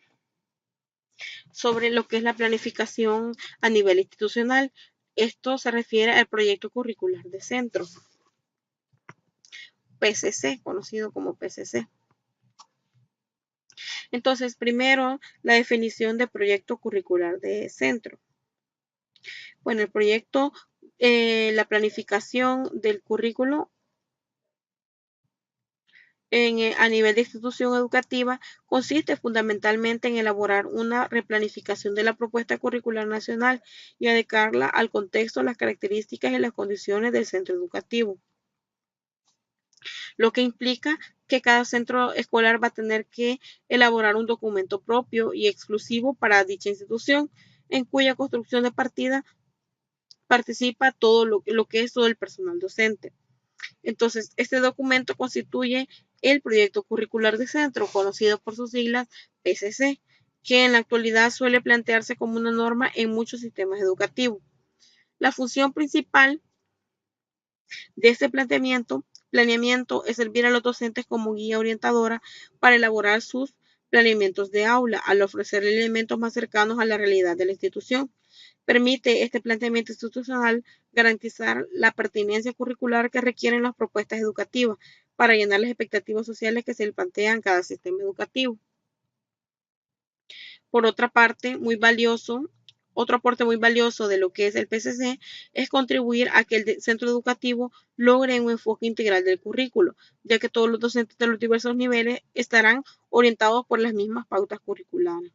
Speaker 1: sobre lo que es la planificación a nivel institucional. Esto se refiere al proyecto curricular de centro, PCC, conocido como PCC. Entonces, primero, la definición de proyecto curricular de centro. Bueno, el proyecto, la planificación del currículo a nivel de institución educativa consiste fundamentalmente en elaborar una replanificación de la propuesta curricular nacional y adecuarla al contexto, las características y las condiciones del centro educativo, lo que implica que cada centro escolar va a tener que elaborar un documento propio y exclusivo para dicha institución, en cuya construcción de partida participa todo lo que es todo el personal docente. Entonces, este documento constituye el proyecto curricular de centro, conocido por sus siglas PCC, que en la actualidad suele plantearse como una norma en muchos sistemas educativos. La función principal de este planeamiento es servir a los docentes como guía orientadora para elaborar sus planeamientos de aula, al ofrecer elementos más cercanos a la realidad de la institución. Permite este planteamiento institucional garantizar la pertinencia curricular que requieren las propuestas educativas para llenar las expectativas sociales que se le plantean a cada sistema educativo. Por otra parte, otro aporte muy valioso de lo que es el PCC es contribuir a que el centro educativo logre un enfoque integral del currículo, ya que todos los docentes de los diversos niveles estarán orientados por las mismas pautas curriculares.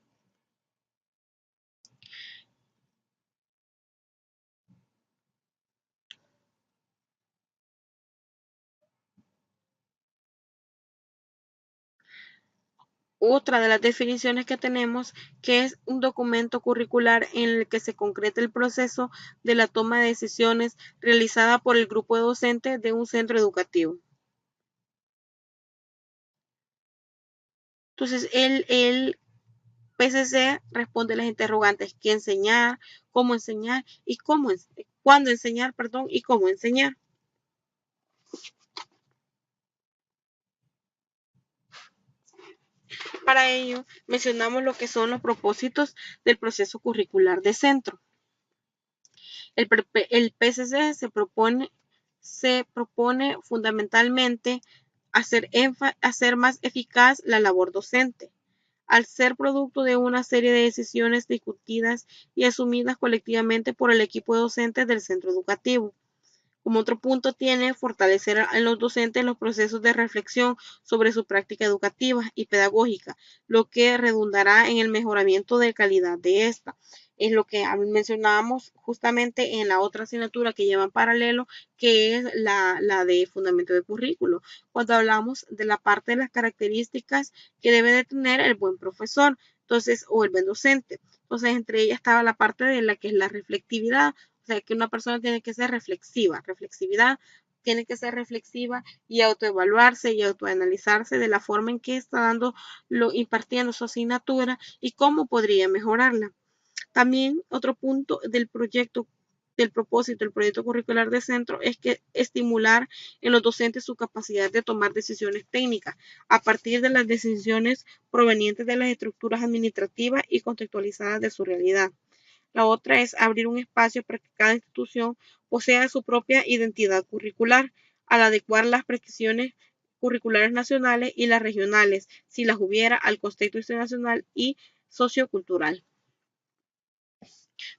Speaker 1: Otra de las definiciones que tenemos, que es un documento curricular en el que se concreta el proceso de la toma de decisiones realizada por el grupo de docentes de un centro educativo. Entonces, el PCC responde las interrogantes: ¿qué enseñar? ¿Cómo enseñar? Y cuándo enseñar, perdón, y cómo enseñar. Para ello, mencionamos lo que son los propósitos del proceso curricular de centro. El PCC se propone fundamentalmente hacer más eficaz la labor docente, al ser producto de una serie de decisiones discutidas y asumidas colectivamente por el equipo de docentes del centro educativo. Como otro punto tiene fortalecer en los docentes los procesos de reflexión sobre su práctica educativa y pedagógica, lo que redundará en el mejoramiento de calidad de esta. Es lo que mencionábamos justamente en la otra asignatura que lleva en paralelo, que es la de fundamento de currículo, cuando hablamos de la parte de las características que debe de tener el buen profesor, entonces, o el buen docente. Entonces, entre ellas estaba la parte de la que es la reflectividad, o sea, que una persona tiene que ser reflexiva. Reflexividad tiene que ser reflexiva y autoevaluarse y autoanalizarse de la forma en que está impartiendo su asignatura y cómo podría mejorarla. También otro punto del propósito del proyecto curricular de centro es que estimular en los docentes su capacidad de tomar decisiones técnicas a partir de las decisiones provenientes de las estructuras administrativas y contextualizadas de su realidad. La otra es abrir un espacio para que cada institución posea su propia identidad curricular, al adecuar las prescripciones curriculares nacionales y las regionales, si las hubiera, al contexto internacional y sociocultural.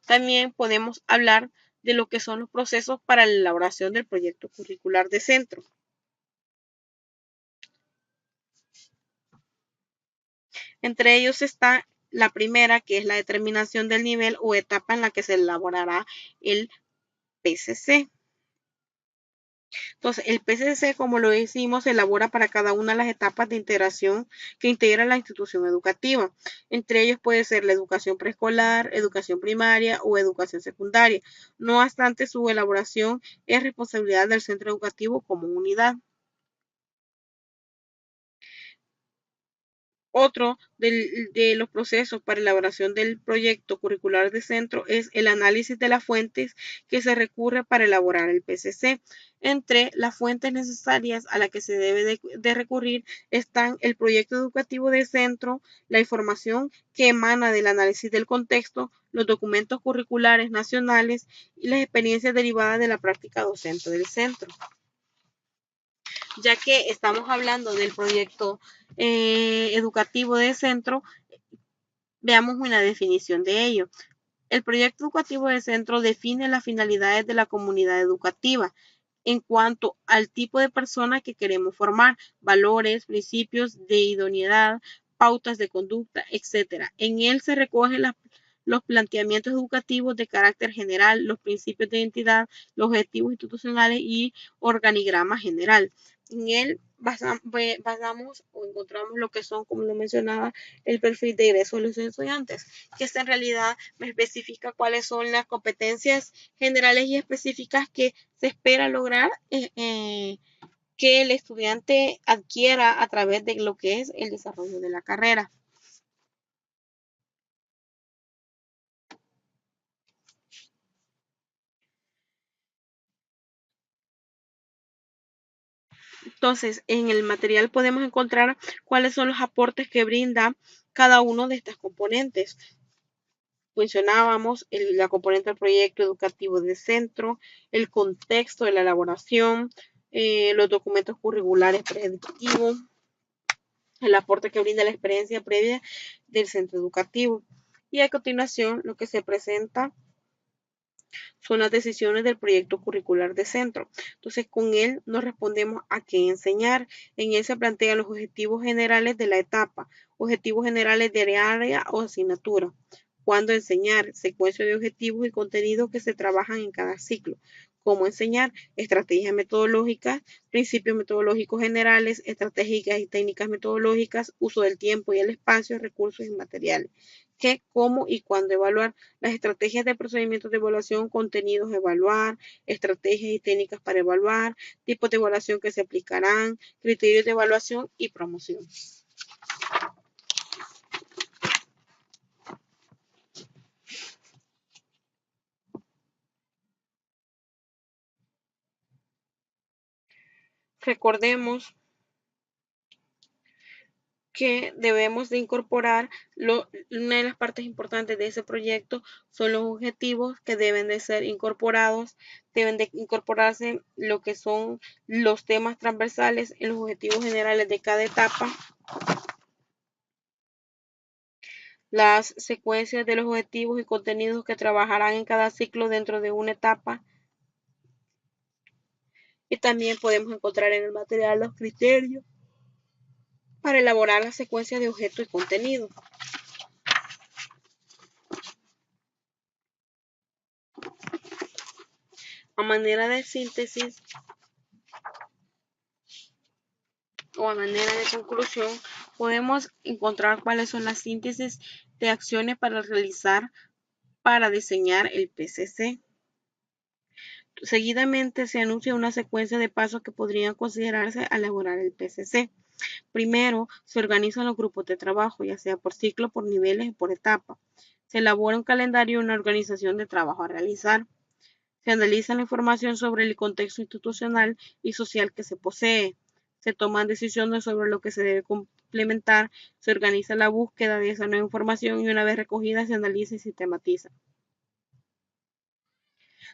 Speaker 1: También podemos hablar de lo que son los procesos para la elaboración del proyecto curricular de centro. Entre ellos está la primera, que es la determinación del nivel o etapa en la que se elaborará el PCC. Entonces, el PCC, como lo decimos, se elabora para cada una de las etapas de integración que integra la institución educativa. Entre ellos puede ser la educación preescolar, educación primaria o educación secundaria. No obstante, su elaboración es responsabilidad del centro educativo como unidad. Otro de los procesos para elaboración del proyecto curricular de centro es el análisis de las fuentes que se recurre para elaborar el PCC. Entre las fuentes necesarias a las que se debe de recurrir están el proyecto educativo de centro, la información que emana del análisis del contexto, los documentos curriculares nacionales y las experiencias derivadas de la práctica docente del centro. Ya que estamos hablando del proyecto educativo de centro, veamos una definición de ello. El proyecto educativo de centro define las finalidades de la comunidad educativa en cuanto al tipo de persona que queremos formar, valores, principios de idoneidad, pautas de conducta, etc. En él se recogen los planteamientos educativos de carácter general, los principios de identidad, los objetivos institucionales y organigrama general. En él basamos o encontramos lo que son, como lo mencionaba, el perfil de egreso de los estudiantes, que esta en realidad me especifica cuáles son las competencias generales y específicas que se espera lograr que el estudiante adquiera a través de lo que es el desarrollo de la carrera. Entonces, en el material podemos encontrar cuáles son los aportes que brinda cada uno de estas componentes. Mencionábamos la componente del proyecto educativo de centro, el contexto de la elaboración, los documentos curriculares predictivos, el aporte que brinda la experiencia previa del centro educativo. Y a continuación, lo que se presenta son las decisiones del proyecto curricular de centro. Entonces, con él nos respondemos a qué enseñar. En él se plantean los objetivos generales de la etapa, objetivos generales de área o asignatura, cuándo enseñar, secuencia de objetivos y contenidos que se trabajan en cada ciclo, cómo enseñar, estrategias metodológicas, principios metodológicos generales, estratégicas y técnicas metodológicas, uso del tiempo y el espacio, recursos y materiales, qué, cómo y cuándo evaluar, las estrategias de procedimientos de evaluación, contenidos a evaluar, estrategias y técnicas para evaluar, tipos de evaluación que se aplicarán, criterios de evaluación y promoción. Recordemos que debemos de incorporar, una de las partes importantes de ese proyecto son los objetivos que deben de ser incorporados, deben de incorporarse lo que son los temas transversales en los objetivos generales de cada etapa, las secuencias de los objetivos y contenidos que trabajarán en cada ciclo dentro de una etapa, y también podemos encontrar en el material los criterios para elaborar la secuencia de objeto y contenido. A manera de síntesis o a manera de conclusión, podemos encontrar cuáles son las síntesis de acciones para realizar para diseñar el PCC. Seguidamente se anuncia una secuencia de pasos que podrían considerarse al elaborar el PCC. Primero, se organizan los grupos de trabajo, ya sea por ciclo, por niveles y por etapa. Se elabora un calendario y una organización de trabajo a realizar. Se analiza la información sobre el contexto institucional y social que se posee. Se toman decisiones sobre lo que se debe complementar. Se organiza la búsqueda de esa nueva información y una vez recogida se analiza y sistematiza.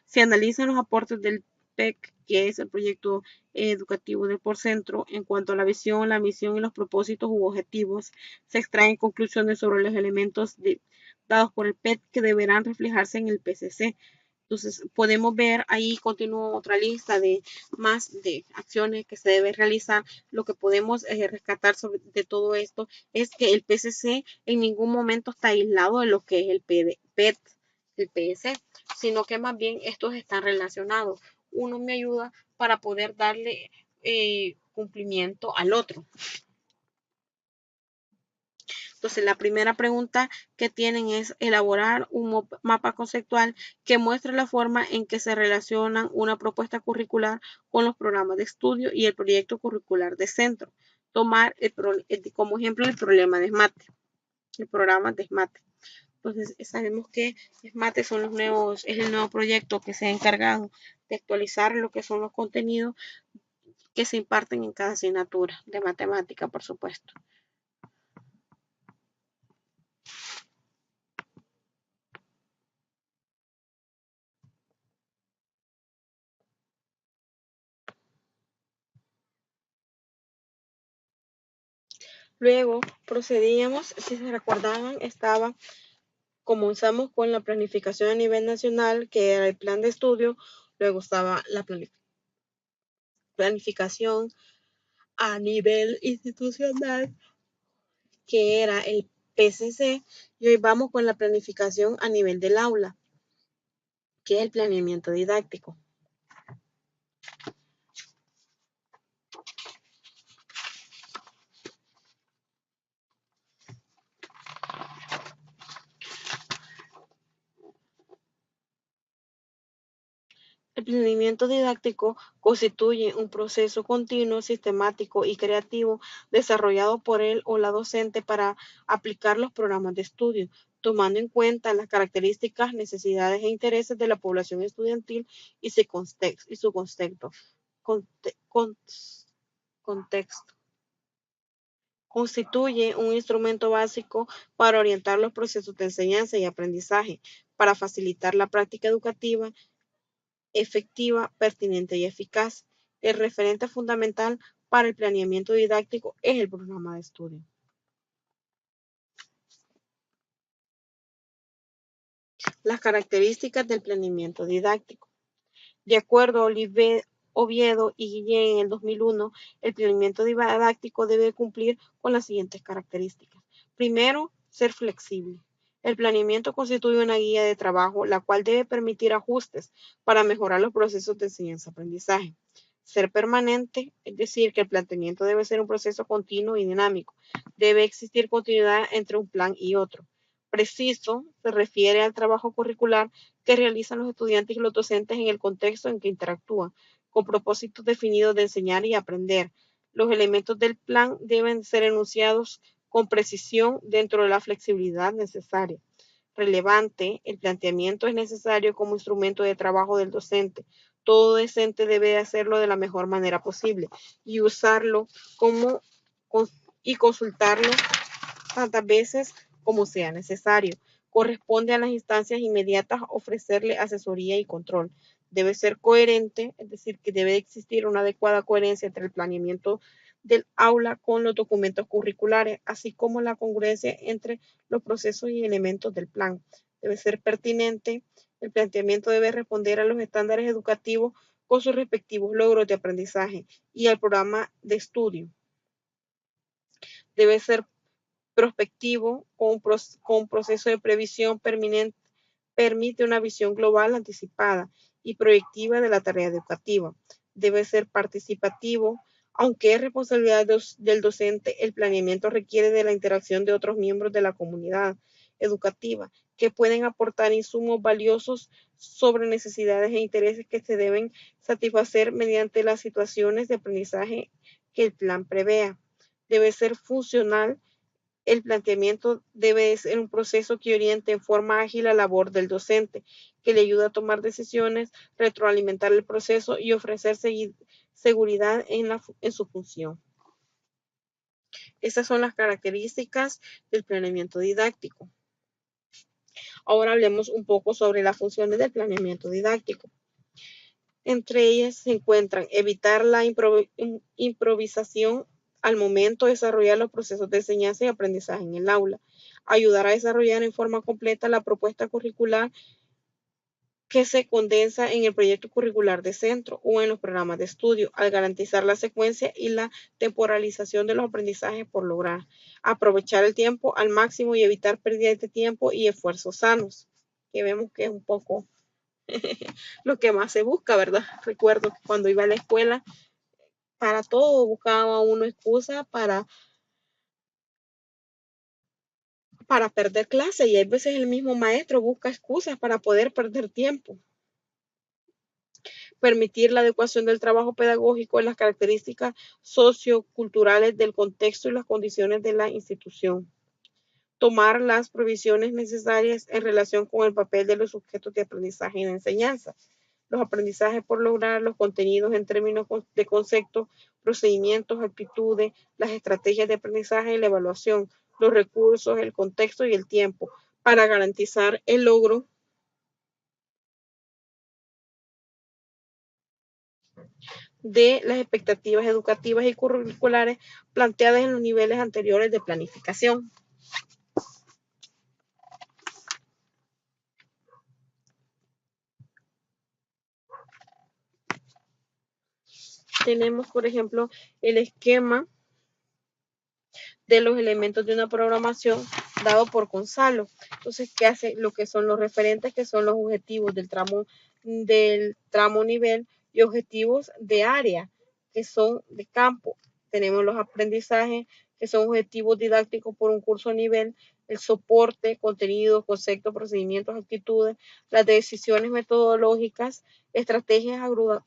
Speaker 1: Se analizan los aportes del PEC, que es el proyecto educativo del por centro, en cuanto a la visión, la misión y los propósitos u objetivos. Se extraen conclusiones sobre los elementos dados por el PEC que deberán reflejarse en el PCC. Entonces, podemos ver ahí, continúa otra lista de más de acciones que se deben realizar. Lo que podemos rescatar de todo esto es que el PCC en ningún momento está aislado de lo que es el PET, el PSC, sino que más bien estos están relacionados. Uno me ayuda para poder darle cumplimiento al otro. Entonces, la primera pregunta que tienen es elaborar un mapa conceptual que muestre la forma en que se relacionan una propuesta curricular con los programas de estudio y el proyecto curricular de centro. Tomar como ejemplo el problema de SMATE, el programa de SMATE. Entonces, sabemos que SMATE son es el nuevo proyecto que se ha encargado de actualizar lo que son los contenidos que se imparten en cada asignatura de matemática, por supuesto. Luego procedíamos, si se recordaban, comenzamos con la planificación a nivel nacional, que era el plan de estudio, luego estaba la planificación a nivel institucional, que era el PCC, y hoy vamos con la planificación a nivel del aula, que es el planeamiento didáctico. El planeamiento didáctico constituye un proceso continuo, sistemático y creativo desarrollado por él o la docente para aplicar los programas de estudio, tomando en cuenta las características, necesidades e intereses de la población estudiantil y su contexto. Constituye un instrumento básico para orientar los procesos de enseñanza y aprendizaje, para facilitar la práctica educativa efectiva, pertinente y eficaz. El referente fundamental para el planeamiento didáctico es el programa de estudio. Las características del planeamiento didáctico. De acuerdo a Oviedo y Guillén en el 2001, el planeamiento didáctico debe cumplir con las siguientes características. Primero, ser flexible. El planeamiento constituye una guía de trabajo, la cual debe permitir ajustes para mejorar los procesos de enseñanza-aprendizaje. Ser permanente, es decir, que el planteamiento debe ser un proceso continuo y dinámico. Debe existir continuidad entre un plan y otro. Preciso se refiere al trabajo curricular que realizan los estudiantes y los docentes en el contexto en que interactúan, con propósitos definidos de enseñar y aprender. Los elementos del plan deben ser enunciados con precisión dentro de la flexibilidad necesaria. Relevante, el planteamiento es necesario como instrumento de trabajo del docente. Todo docente debe hacerlo de la mejor manera posible y usarlo y consultarlo tantas veces como sea necesario. Corresponde a las instancias inmediatas ofrecerle asesoría y control. Debe ser coherente, es decir, que debe existir una adecuada coherencia entre el planeamiento del aula con los documentos curriculares, así como la congruencia entre los procesos y elementos del plan. Debe ser pertinente, el planteamiento debe responder a los estándares educativos con sus respectivos logros de aprendizaje y al programa de estudio. Debe ser prospectivo con proceso de previsión permite una visión global anticipada y proyectiva de la tarea educativa. Debe ser participativo, aunque es responsabilidad del docente, el planeamiento requiere de la interacción de otros miembros de la comunidad educativa que pueden aportar insumos valiosos sobre necesidades e intereses que se deben satisfacer mediante las situaciones de aprendizaje que el plan prevea. Debe ser funcional. El planteamiento debe ser un proceso que oriente en forma ágil la labor del docente, que le ayude a tomar decisiones, retroalimentar el proceso y ofrecer seguridad en su función. Estas son las características del planeamiento didáctico. Ahora hablemos un poco sobre las funciones del planeamiento didáctico. Entre ellas se encuentran evitar la improvisación al momento de desarrollar los procesos de enseñanza y aprendizaje en el aula, ayudar a desarrollar en forma completa la propuesta curricular que se condensa en el proyecto curricular de centro o en los programas de estudio, al garantizar la secuencia y la temporalización de los aprendizajes por lograr, aprovechar el tiempo al máximo y evitar pérdidas de tiempo y esfuerzos sanos, que vemos que es un poco lo que más se busca, ¿verdad? Recuerdo que cuando iba a la escuela, para todo buscaba uno excusa para perder clase y hay veces el mismo maestro busca excusas para poder perder tiempo. Permitir la adecuación del trabajo pedagógico en las características socioculturales del contexto y las condiciones de la institución. Tomar las provisiones necesarias en relación con el papel de los sujetos de aprendizaje y de enseñanza. Los aprendizajes por lograr, los contenidos en términos de conceptos, procedimientos, actitudes, las estrategias de aprendizaje y la evaluación, los recursos, el contexto y el tiempo para garantizar el logro de las expectativas educativas y curriculares planteadas en los niveles anteriores de planificación. Tenemos, por ejemplo, el esquema de los elementos de una programación dado por Gonzalo. Entonces, ¿qué hace? Lo que son los referentes, que son los objetivos del tramo nivel y objetivos de área, que son de campo. Tenemos los aprendizajes, que son objetivos didácticos por un curso nivel, el soporte, contenidos, conceptos, procedimientos, actitudes, las decisiones metodológicas, estrategias,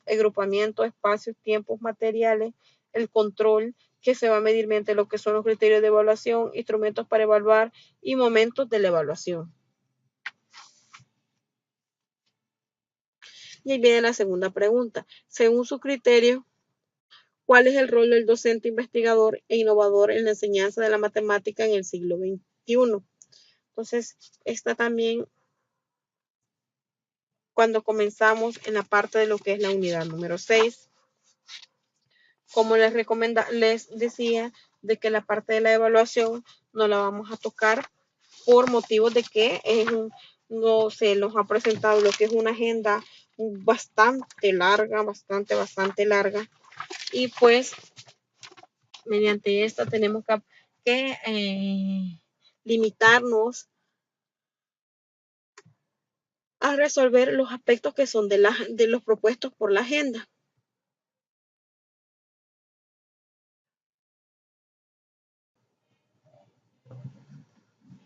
Speaker 1: agrupamiento, espacios, tiempos, materiales, el control, que se va a medir mediante lo que son los criterios de evaluación, instrumentos para evaluar y momentos de la evaluación. Y ahí viene la segunda pregunta. Según su criterio, ¿cuál es el rol del docente investigador e innovador en la enseñanza de la matemática en el siglo XXI? Entonces, está también cuando comenzamos en la parte de lo que es la unidad número 6. Como les decía, de que la parte de la evaluación no la vamos a tocar por motivos de que no se nos ha presentado lo que es una agenda bastante larga, bastante larga, y pues mediante esta tenemos que limitarnos a resolver los aspectos que son de los propuestos por la agenda.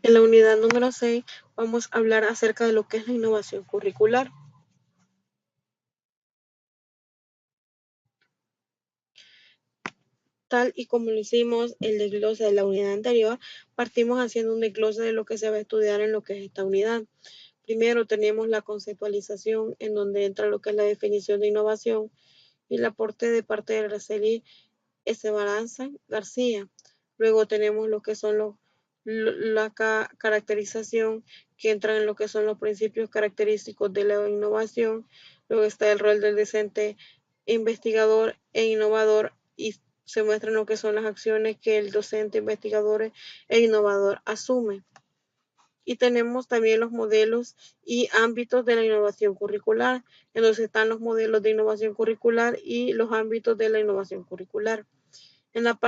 Speaker 1: En la unidad número 6 vamos a hablar acerca de lo que es la innovación curricular. Tal y como lo hicimos el desglose de la unidad anterior, partimos haciendo un desglose de lo que se va a estudiar en lo que es esta unidad. Primero tenemos la conceptualización, en donde entra lo que es la definición de innovación y el aporte de parte de Araceli Estebaranza García. Luego tenemos lo que son la caracterización, que entra en lo que son los principios característicos de la innovación. Luego está el rol del docente investigador e innovador, y se muestran lo que son las acciones que el docente investigador e innovador asume. Y tenemos también los modelos y ámbitos de la innovación curricular, en donde están los modelos de innovación curricular y los ámbitos de la innovación curricular. En la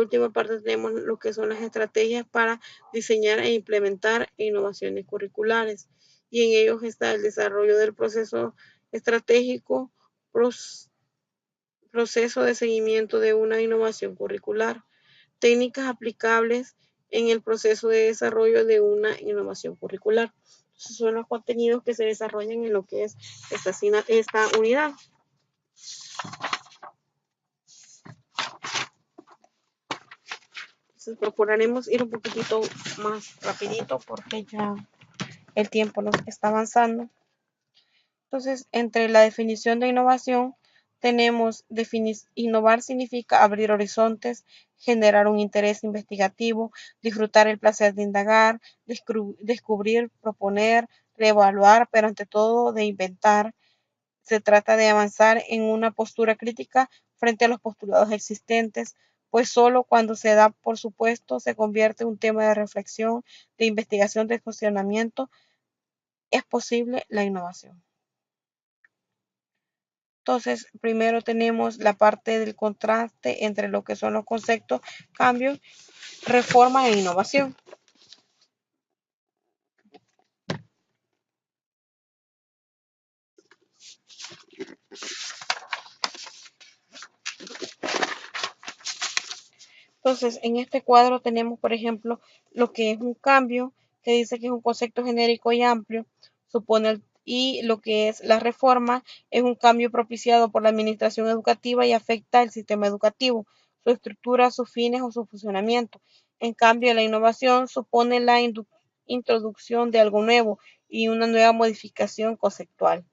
Speaker 1: última parte tenemos lo que son las estrategias para diseñar e implementar innovaciones curriculares. Y en ellos está el desarrollo del proceso estratégico, proceso de seguimiento de una innovación curricular, técnicas aplicables en el proceso de desarrollo de una innovación curricular. Esos son los contenidos que se desarrollan en lo que es esta unidad. Entonces procuraremos ir un poquitito más rapidito porque ya el tiempo nos está avanzando. Entonces, entre la definición de innovación, tenemos innovar significa abrir horizontes, generar un interés investigativo, disfrutar el placer de indagar, descubrir, proponer, reevaluar, pero ante todo de inventar. Se trata de avanzar en una postura crítica frente a los postulados existentes, pues solo cuando se da por supuesto se convierte en un tema de reflexión, de investigación, de cuestionamiento, es posible la innovación. Entonces, primero tenemos la parte del contraste entre lo que son los conceptos, cambio, reforma e innovación. Entonces, en este cuadro tenemos, por ejemplo, lo que es un cambio, que dice que es un concepto genérico y amplio, y lo que es la reforma es un cambio propiciado por la administración educativa y afecta el sistema educativo, su estructura, sus fines o su funcionamiento. En cambio, la innovación supone la introducción de algo nuevo y una nueva modificación conceptual.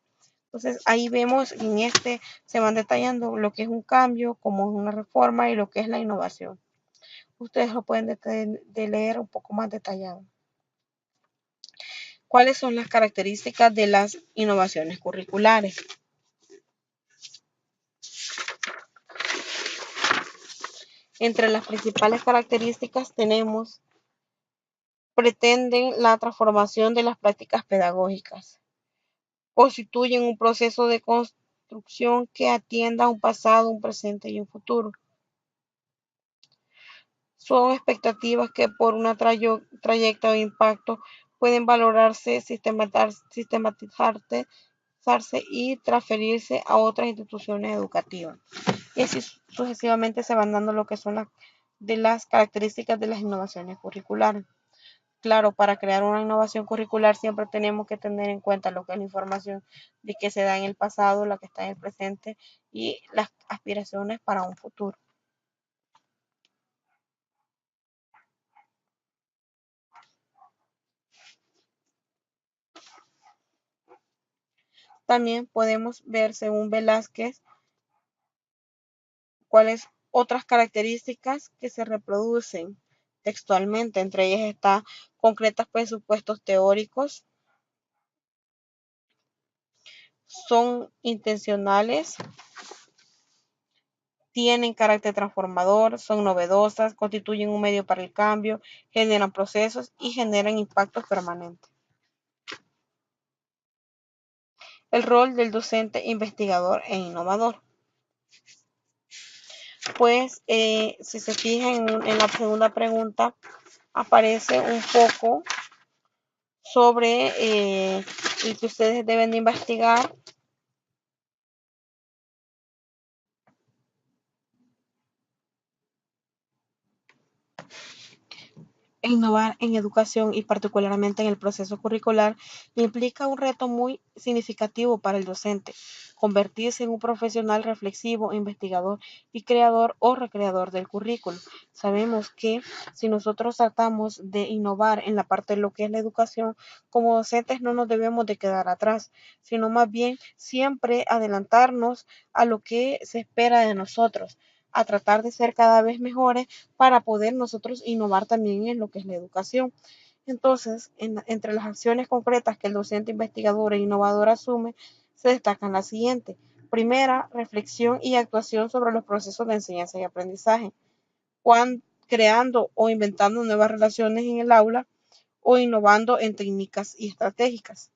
Speaker 1: Entonces, ahí vemos, en este se van detallando lo que es un cambio, como es una reforma y lo que es la innovación. Ustedes lo pueden de leer un poco más detallado. ¿Cuáles son las características de las innovaciones curriculares? Entre las principales características tenemos: pretenden la transformación de las prácticas pedagógicas, constituyen un proceso de construcción que atienda a un pasado, un presente y un futuro. Son expectativas que por una trayectoria o impacto pueden valorarse, sistematizarse y transferirse a otras instituciones educativas. Y así sucesivamente se van dando lo que son las características de las innovaciones curriculares. Claro, para crear una innovación curricular siempre tenemos que tener en cuenta lo que es la información de que se da en el pasado, la que está en el presente y las aspiraciones para un futuro. También podemos ver, según Velázquez, cuáles otras características que se reproducen textualmente. Entre ellas está concretos presupuestos teóricos, son intencionales, tienen carácter transformador, son novedosas, constituyen un medio para el cambio, generan procesos y generan impactos permanentes. El rol del docente, investigador e innovador. Pues si se fijan en la segunda pregunta, aparece un poco sobre el que ustedes deben de investigar. Innovar en educación y particularmente en el proceso curricular implica un reto muy significativo para el docente, convertirse en un profesional reflexivo, investigador y creador o recreador del currículo. Sabemos que si nosotros tratamos de innovar en la parte de lo que es la educación, como docentes no nos debemos de quedar atrás, sino más bien siempre adelantarnos a lo que se espera de nosotros, a tratar de ser cada vez mejores para poder nosotros innovar también en lo que es la educación. Entonces, entre las acciones concretas que el docente investigador e innovador asume, se destacan las siguientes. Primera, reflexión y actuación sobre los procesos de enseñanza y aprendizaje, creando o inventando nuevas relaciones en el aula o innovando en técnicas y estrategias.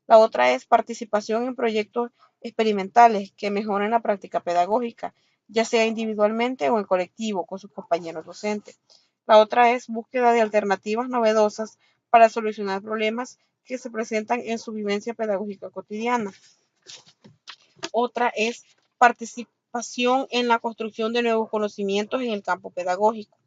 Speaker 1: La otra es participación en proyectos experimentales que mejoren la práctica pedagógica, ya sea individualmente o en colectivo con sus compañeros docentes. La otra es búsqueda de alternativas novedosas para solucionar problemas que se presentan en su vivencia pedagógica cotidiana. Otra es participación en la construcción de nuevos conocimientos en el campo pedagógico.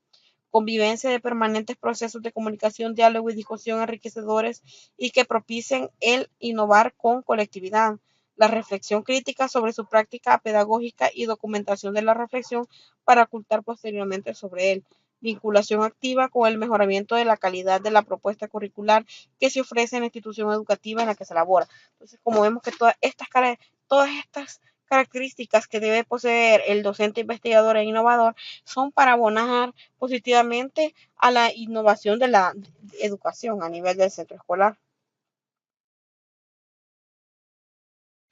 Speaker 1: Convivencia de permanentes procesos de comunicación, diálogo y discusión enriquecedores y que propicien el innovar con colectividad, la reflexión crítica sobre su práctica pedagógica y documentación de la reflexión para ocultar posteriormente sobre él, vinculación activa con el mejoramiento de la calidad de la propuesta curricular que se ofrece en la institución educativa en la que se elabora. Entonces, como vemos que todas estas características que debe poseer el docente investigador e innovador son para abonar positivamente a la innovación de la educación a nivel del centro escolar.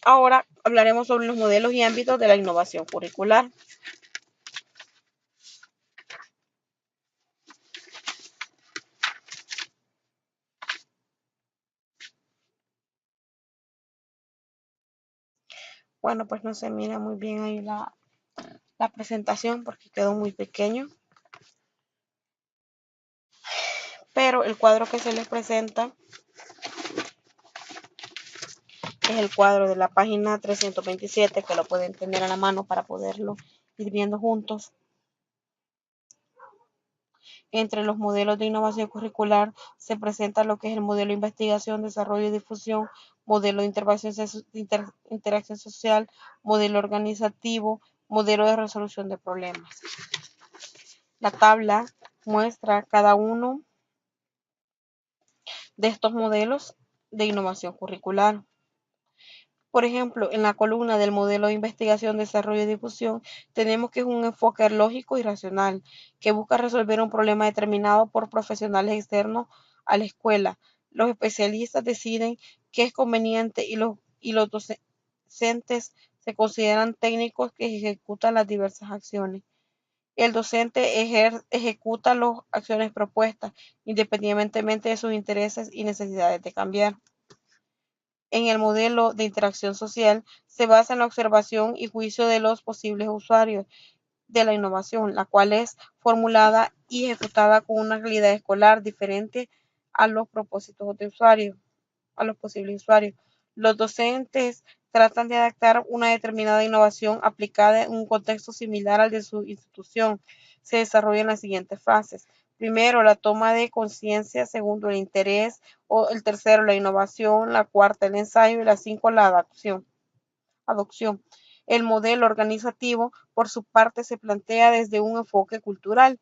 Speaker 1: Ahora hablaremos sobre los modelos y ámbitos de la innovación curricular. Bueno, pues no se mira muy bien ahí la presentación porque quedó muy pequeño, pero el cuadro que se les presenta es el cuadro de la página 327 que lo pueden tener a la mano para poderlo ir viendo juntos. Entre los modelos de innovación curricular se presenta lo que es el modelo de investigación, desarrollo y difusión, modelo de interacción social, modelo organizativo, modelo de resolución de problemas. La tabla muestra cada uno de estos modelos de innovación curricular. Por ejemplo, en la columna del modelo de investigación, desarrollo y difusión, tenemos que es un enfoque lógico y racional, que busca resolver un problema determinado por profesionales externos a la escuela. Los especialistas deciden qué es conveniente y los docentes se consideran técnicos que ejecutan las diversas acciones. El docente ejecuta las acciones propuestas, independientemente de sus intereses y necesidades de cambiar. En el modelo de interacción social se basa en la observación y juicio de los posibles usuarios de la innovación, la cual es formulada y ejecutada con una realidad escolar diferente a los propósitos de usuario, a los posibles usuarios. Los docentes tratan de adaptar una determinada innovación aplicada en un contexto similar al de su institución. Se desarrollan las siguientes fases. Primero, la toma de conciencia. Segundo, el interés. O el tercero, la innovación. La cuarta, el ensayo. Y la cinco, la adopción. El modelo organizativo, por su parte, se plantea desde un enfoque cultural.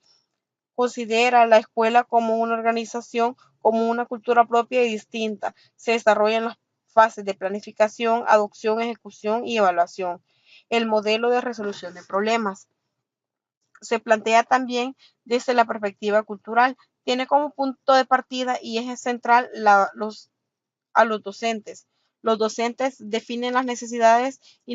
Speaker 1: Considera la escuela como una organización, como una cultura propia y distinta. Se desarrollan las fases de planificación, adopción, ejecución y evaluación. El modelo de resolución de problemas se plantea también desde la perspectiva cultural. Tiene como punto de partida y eje central a los docentes. Los docentes definen las necesidades y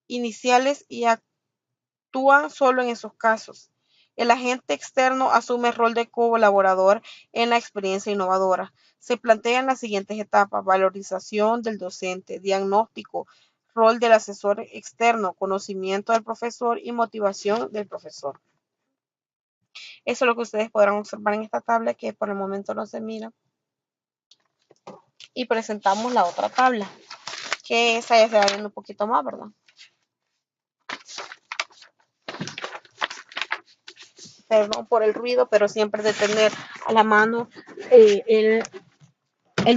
Speaker 1: iniciales y actúan solo en esos casos. El agente externo asume el rol de colaborador en la experiencia innovadora. Se plantean las siguientes etapas: valorización del docente, diagnóstico, rol del asesor externo, conocimiento del profesor y motivación del profesor. Eso es lo que ustedes podrán observar en esta tabla que por el momento no se mira. Y presentamos la otra tabla, que esa ya se va viendo un poquito más, ¿verdad? Perdón por el ruido, pero siempre de tener a la mano el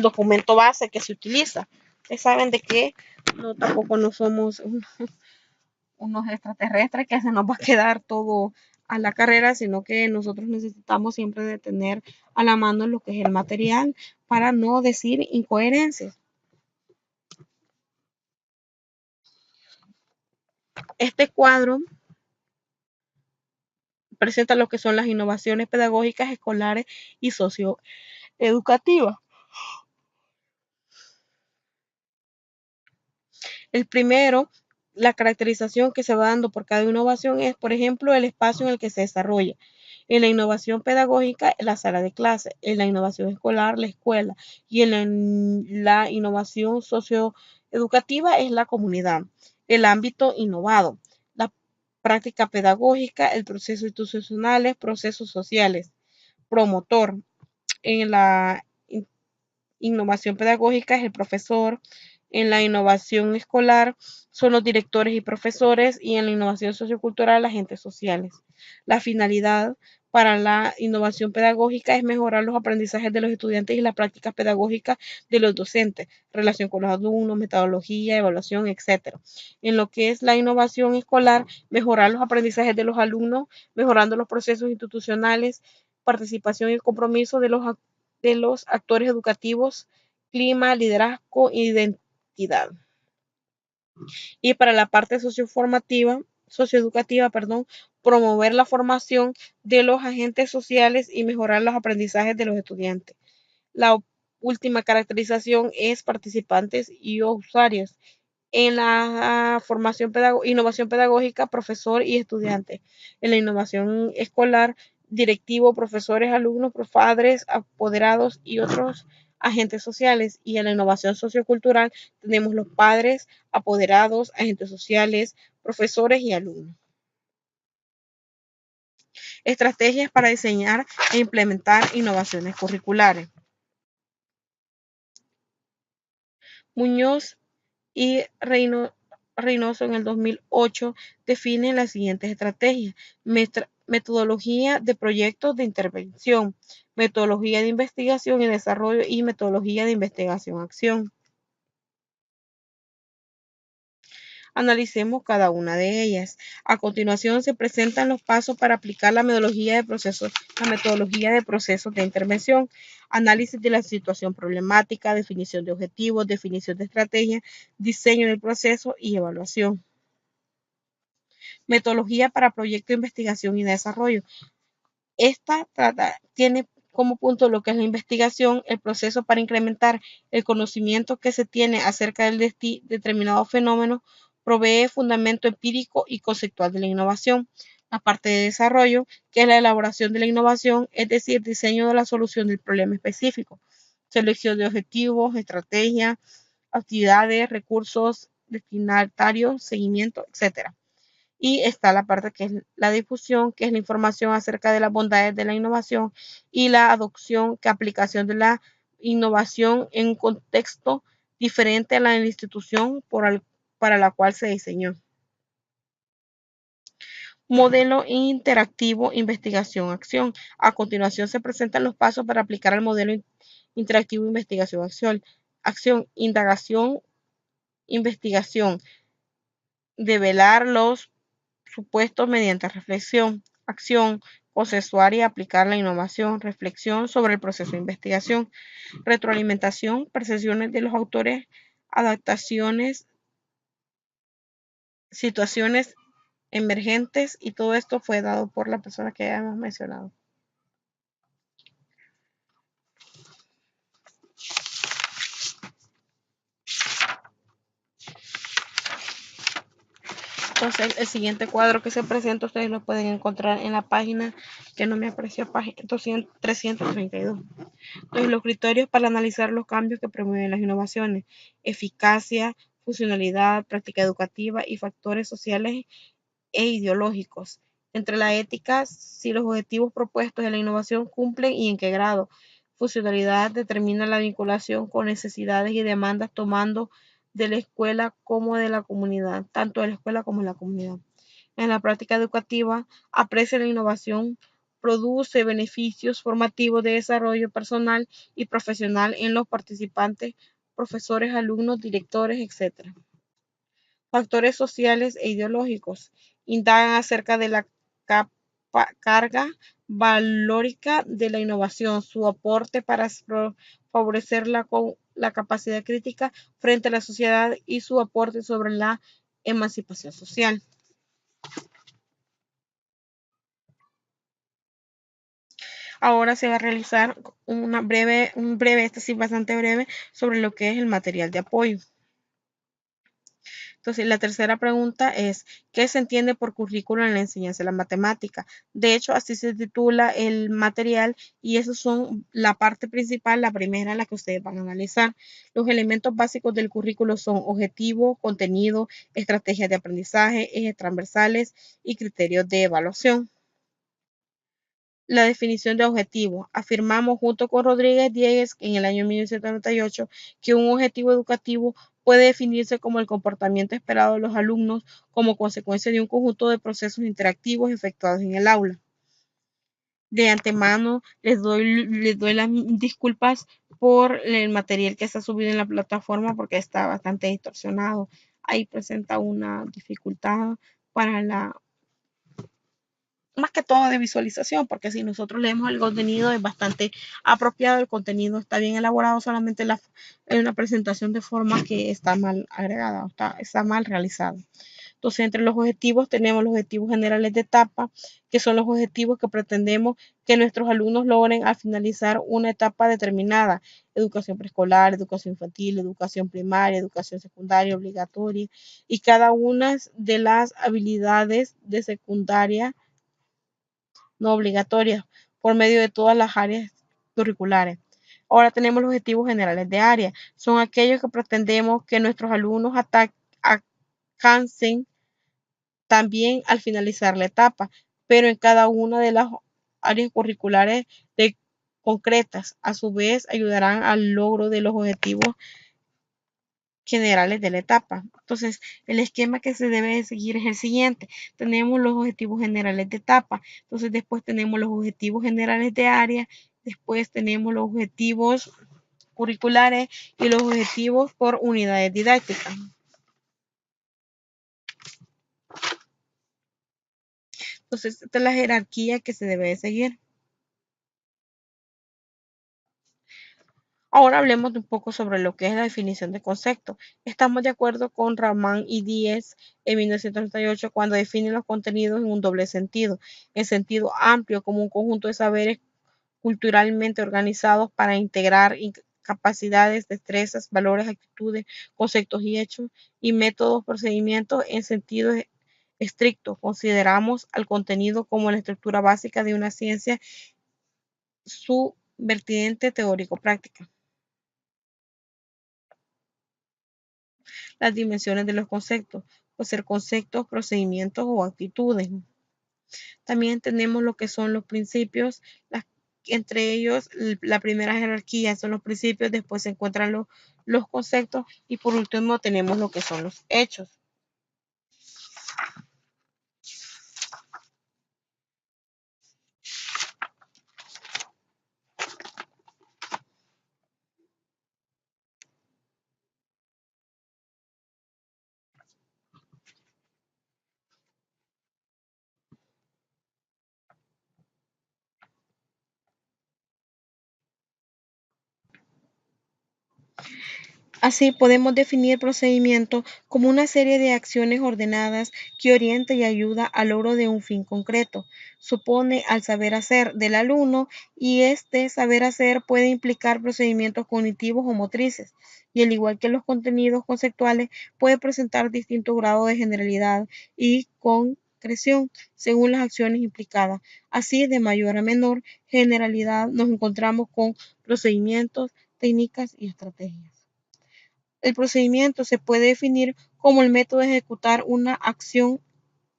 Speaker 1: documento base que se utiliza. Ustedes saben de que tampoco no somos unos extraterrestres que se nos va a quedar todo a la carrera, sino que nosotros necesitamos siempre de tener a la mano lo que es el material para no decir incoherencias. Este cuadro presenta lo que son las innovaciones pedagógicas escolares y socioeducativas. El primero, la caracterización que se va dando por cada innovación es, por ejemplo, el espacio en el que se desarrolla. En la innovación pedagógica, la sala de clase; en la innovación escolar, la escuela; y en la innovación socioeducativa es la comunidad. El ámbito innovado, la práctica pedagógica, el proceso institucional, procesos sociales. Promotor, en la innovación pedagógica es el profesor; en la innovación escolar son los directores y profesores; y en la innovación sociocultural, agentes sociales. La finalidad para la innovación pedagógica es mejorar los aprendizajes de los estudiantes y las prácticas pedagógicas de los docentes, relación con los alumnos, metodología, evaluación, etc. En lo que es la innovación escolar, mejorar los aprendizajes de los alumnos, mejorando los procesos institucionales, participación y compromiso de los actores educativos, clima, liderazgo e identidad. Y para la parte socioeducativa, promover la formación de los agentes sociales y mejorar los aprendizajes de los estudiantes. La última caracterización es participantes y usuarios. En la innovación pedagógica, profesor y estudiante. En la innovación escolar, directivo, profesores, alumnos, padres, apoderados y otros agentes sociales. Y en la innovación sociocultural tenemos los padres, apoderados, agentes sociales, profesores y alumnos. Estrategias para diseñar e implementar innovaciones curriculares. Muñoz y Reynoso en el 2008 definen las siguientes estrategias: metodología de proyectos de intervención, metodología de investigación y desarrollo y metodología de investigación-acción. Analicemos cada una de ellas. A continuación se presentan los pasos para aplicar la metodología de procesos de intervención: análisis de la situación problemática, definición de objetivos, definición de estrategia, diseño del proceso y evaluación. Metodología para proyecto de investigación y desarrollo. Esta tiene como punto lo que es la investigación, el proceso para incrementar el conocimiento que se tiene acerca del determinado fenómeno, provee fundamento empírico y conceptual de la innovación. La parte de desarrollo, que es la elaboración de la innovación, es decir, diseño de la solución del problema específico, selección de objetivos, estrategias, actividades, recursos destinatarios, seguimiento, etc. Y está la parte que es la difusión, que es la información acerca de las bondades de la innovación y la adopción, que aplicación de la innovación en un contexto diferente a la de la institución para la cual se diseñó. Modelo interactivo, investigación-acción. A continuación se presentan los pasos para aplicar el modelo interactivo, investigación-acción. Acción, indagación, investigación. Develar los supuestos mediante reflexión. Acción, consensuar y aplicar la innovación. Reflexión sobre el proceso de investigación. Retroalimentación, percepciones de los autores, adaptaciones, situaciones emergentes, y todo esto fue dado por la persona que ya hemos mencionado. Entonces, el siguiente cuadro que se presenta, ustedes lo pueden encontrar en la página que no me apareció, página 332. Entonces, los criterios para analizar los cambios que promueven las innovaciones: eficacia, funcionalidad, práctica educativa y factores sociales e ideológicos. Entre la ética, si los objetivos propuestos de la innovación cumplen y en qué grado. Funcionalidad determina la vinculación con necesidades y demandas tomando de la escuela como de la comunidad, tanto de la escuela como de la comunidad. En la práctica educativa, aprecia la innovación, produce beneficios formativos de desarrollo personal y profesional en los participantes, profesores, alumnos, directores, etc. Factores sociales e ideológicos. Indagan acerca de la carga valórica de la innovación, su aporte para favorecer la capacidad crítica frente a la sociedad y su aporte sobre la emancipación social. Ahora se va a realizar un breve, este sí bastante breve, sobre lo que es el material de apoyo. Entonces, la tercera pregunta es, ¿qué se entiende por currículo en la enseñanza de la matemática? De hecho, así se titula el material y esos son la parte principal, la primera, la que ustedes van a analizar. Los elementos básicos del currículo son objetivo, contenido, estrategias de aprendizaje, ejes transversales y criterios de evaluación. La definición de objetivo. Afirmamos junto con Rodríguez Diegues en el año 1998 que un objetivo educativo puede definirse como el comportamiento esperado de los alumnos como consecuencia de un conjunto de procesos interactivos efectuados en el aula. De antemano les doy las disculpas por el material que está subido en la plataforma porque está bastante distorsionado. Ahí presenta una dificultad para más que todo de visualización, porque si nosotros leemos el contenido es bastante apropiado, el contenido está bien elaborado, solamente hay una presentación de forma que está mal agregada, está mal realizada. Entonces, entre los objetivos tenemos los objetivos generales de etapa, que son los objetivos que pretendemos que nuestros alumnos logren al finalizar una etapa determinada: educación preescolar, educación infantil, educación primaria, educación secundaria obligatoria, y cada una de las habilidades de secundaria no obligatorias por medio de todas las áreas curriculares. Ahora tenemos los objetivos generales de área. Son aquellos que pretendemos que nuestros alumnos alcancen también al finalizar la etapa, pero en cada una de las áreas curriculares concretas. A su vez, ayudarán al logro de los objetivos generales de la etapa. Entonces, el esquema que se debe de seguir es el siguiente. Tenemos los objetivos generales de etapa. Entonces, después tenemos los objetivos generales de área. Después tenemos los objetivos curriculares y los objetivos por unidades didácticas. Entonces, esta es la jerarquía que se debe de seguir. Ahora hablemos un poco sobre lo que es la definición de concepto. Estamos de acuerdo con Rahman y Diez en 1938 cuando definen los contenidos en un doble sentido: en sentido amplio como un conjunto de saberes culturalmente organizados para integrar capacidades, destrezas, valores, actitudes, conceptos y hechos, y métodos, procedimientos en sentido estricto. Consideramos al contenido como la estructura básica de una ciencia, su vertiente teórico-práctica. Las dimensiones de los conceptos, pueden ser conceptos, procedimientos o actitudes. También tenemos lo que son los principios, entre ellos la primera jerarquía son los principios, después se encuentran los conceptos y por último tenemos lo que son los hechos. Así podemos definir procedimiento como una serie de acciones ordenadas que orienta y ayuda al logro de un fin concreto. Supone al saber hacer del alumno y este saber hacer puede implicar procedimientos cognitivos o motrices y al igual que los contenidos conceptuales puede presentar distintos grados de generalidad y concreción según las acciones implicadas. Así, de mayor a menor generalidad nos encontramos con procedimientos, técnicas y estrategias. El procedimiento se puede definir como el método de ejecutar una acción,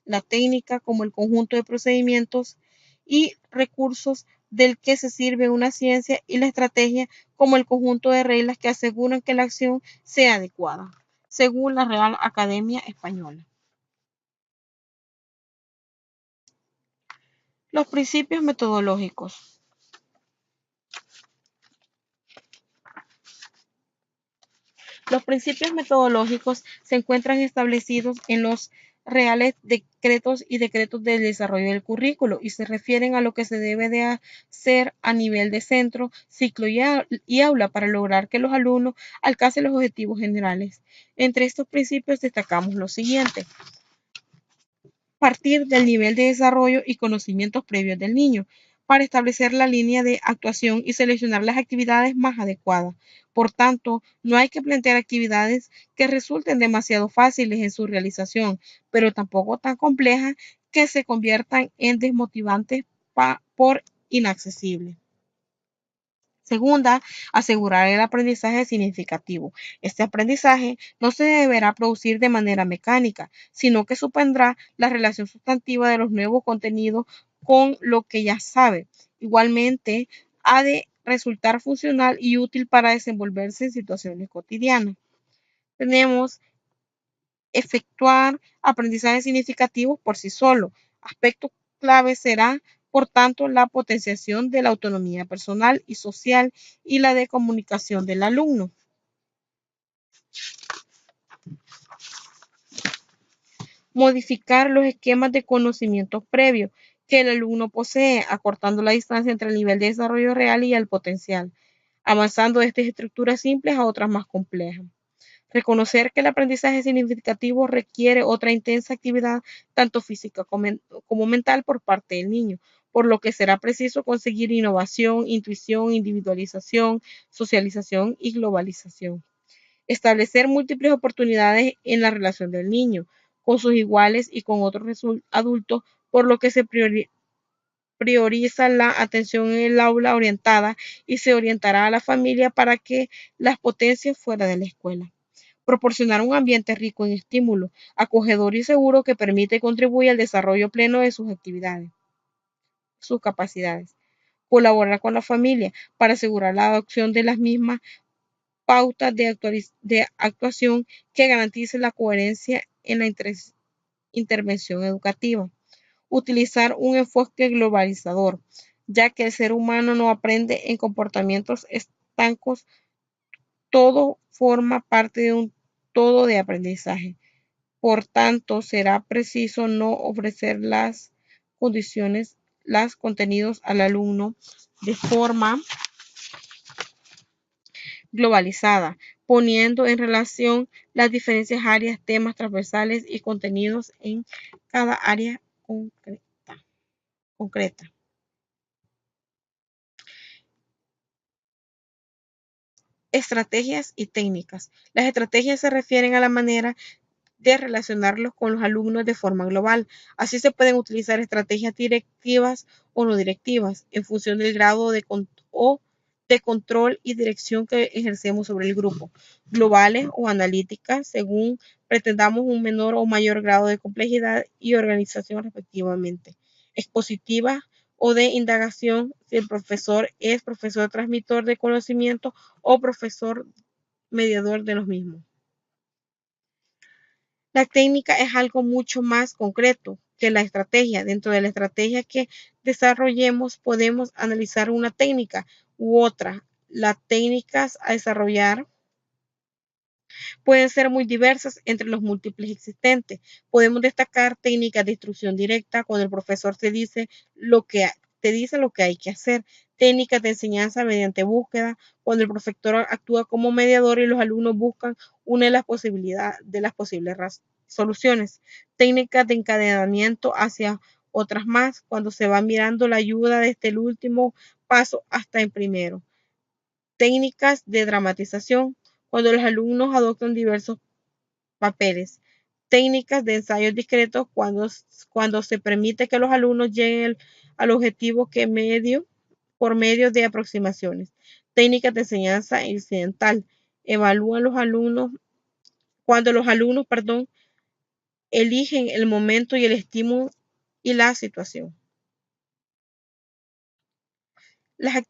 Speaker 1: la técnica como el conjunto de procedimientos y recursos del que se sirve una ciencia y la estrategia como el conjunto de reglas que aseguran que la acción sea adecuada, según la Real Academia Española. Los principios metodológicos. Los principios metodológicos se encuentran establecidos en los reales decretos y decretos del desarrollo del currículo y se refieren a lo que se debe de hacer a nivel de centro, ciclo y aula para lograr que los alumnos alcancen los objetivos generales. Entre estos principios destacamos lo siguiente. Partir del nivel de desarrollo y conocimientos previos del niño para establecer la línea de actuación y seleccionar las actividades más adecuadas. Por tanto, no hay que plantear actividades que resulten demasiado fáciles en su realización, pero tampoco tan complejas que se conviertan en desmotivantes por inaccesibles. Segunda, asegurar el aprendizaje significativo. Este aprendizaje no se deberá producir de manera mecánica, sino que supondrá la relación sustantiva de los nuevos contenidos con lo que ya sabe. Igualmente, ha de resultar funcional y útil para desenvolverse en situaciones cotidianas. Tenemos efectuar aprendizaje significativo por sí solo. Aspecto clave será, por tanto, la potenciación de la autonomía personal y social y la de comunicación del alumno. Modificar los esquemas de conocimientos previos que el alumno posee, acortando la distancia entre el nivel de desarrollo real y el potencial, avanzando de estas estructuras simples a otras más complejas. Reconocer que el aprendizaje significativo requiere otra intensa actividad, tanto física como mental, por parte del niño, por lo que será preciso conseguir innovación, intuición, individualización, socialización y globalización. Establecer múltiples oportunidades en la relación del niño con sus iguales y con otros adultos, por lo que se prioriza la atención en el aula orientada y se orientará a la familia para que las potencies fuera de la escuela. Proporcionar un ambiente rico en estímulos, acogedor y seguro que permite y contribuye al desarrollo pleno de sus actividades, sus capacidades. Colaborar con la familia para asegurar la adopción de las mismas pautas de actuación que garantice la coherencia en la intervención educativa. Utilizar un enfoque globalizador, ya que el ser humano no aprende en comportamientos estancos, todo forma parte de un todo de aprendizaje. Por tanto, será preciso no ofrecer las condiciones, los contenidos al alumno de forma globalizada, poniendo en relación las diferentes áreas, temas transversales y contenidos en cada área concreta. Estrategias y técnicas. Las estrategias se refieren a la manera de relacionarlos con los alumnos de forma global. Así se pueden utilizar estrategias directivas o no directivas en función del grado de control y dirección que ejercemos sobre el grupo, globales o analíticas, según pretendamos un menor o mayor grado de complejidad y organización respectivamente, expositiva o de indagación, si el profesor es profesor transmisor de conocimiento o profesor mediador de los mismos. La técnica es algo mucho más concreto que la estrategia. Dentro de la estrategia que desarrollemos podemos analizar una técnica u otra. Las técnicas a desarrollar pueden ser muy diversas entre los múltiples existentes. Podemos destacar técnicas de instrucción directa, cuando el profesor te dice lo que hay que hacer.
Speaker 2: técnicas de enseñanza mediante búsqueda, cuando el profesor actúa como mediador y los alumnos buscan una de las posibles soluciones, técnicas de encadenamiento hacia otras más, cuando se va mirando la ayuda desde el último paso hasta el primero, técnicas de dramatización, cuando los alumnos adoptan diversos papeles, técnicas de ensayos discretos, cuando se permite que los alumnos lleguen al objetivo por medio de aproximaciones, técnicas de enseñanza incidental, evalúan los alumnos, cuando los alumnos, eligen el momento y el estímulo y la situación.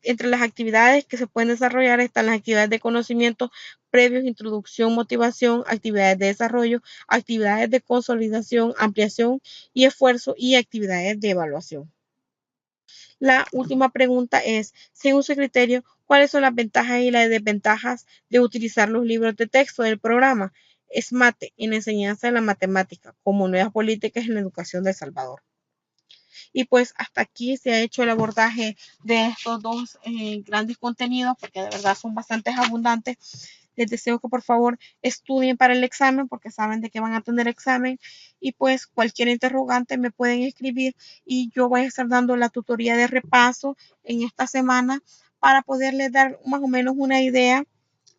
Speaker 2: Entre las actividades que se pueden desarrollar están las actividades de conocimiento previos, introducción, motivación, actividades de desarrollo, actividades de consolidación, ampliación y esfuerzo y actividades de evaluación. La última pregunta es, según su criterio, ¿cuáles son las ventajas y las desventajas de utilizar los libros de texto del programa SMATE en la enseñanza de la matemática como nuevas políticas en la educación de El Salvador? Y pues hasta aquí se ha hecho el abordaje de estos dos grandes contenidos, porque de verdad son bastante abundantes. Les deseo que por favor estudien para el examen, porque saben de que van a tener examen. Y pues cualquier interrogante me pueden escribir y yo voy a estar dando la tutoría de repaso en esta semana para poderles dar más o menos una idea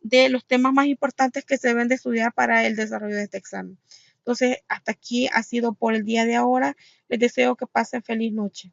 Speaker 2: de los temas más importantes que se deben de estudiar para el desarrollo de este examen. Entonces, hasta aquí ha sido por el día de ahora. Les deseo que pasen feliz noche.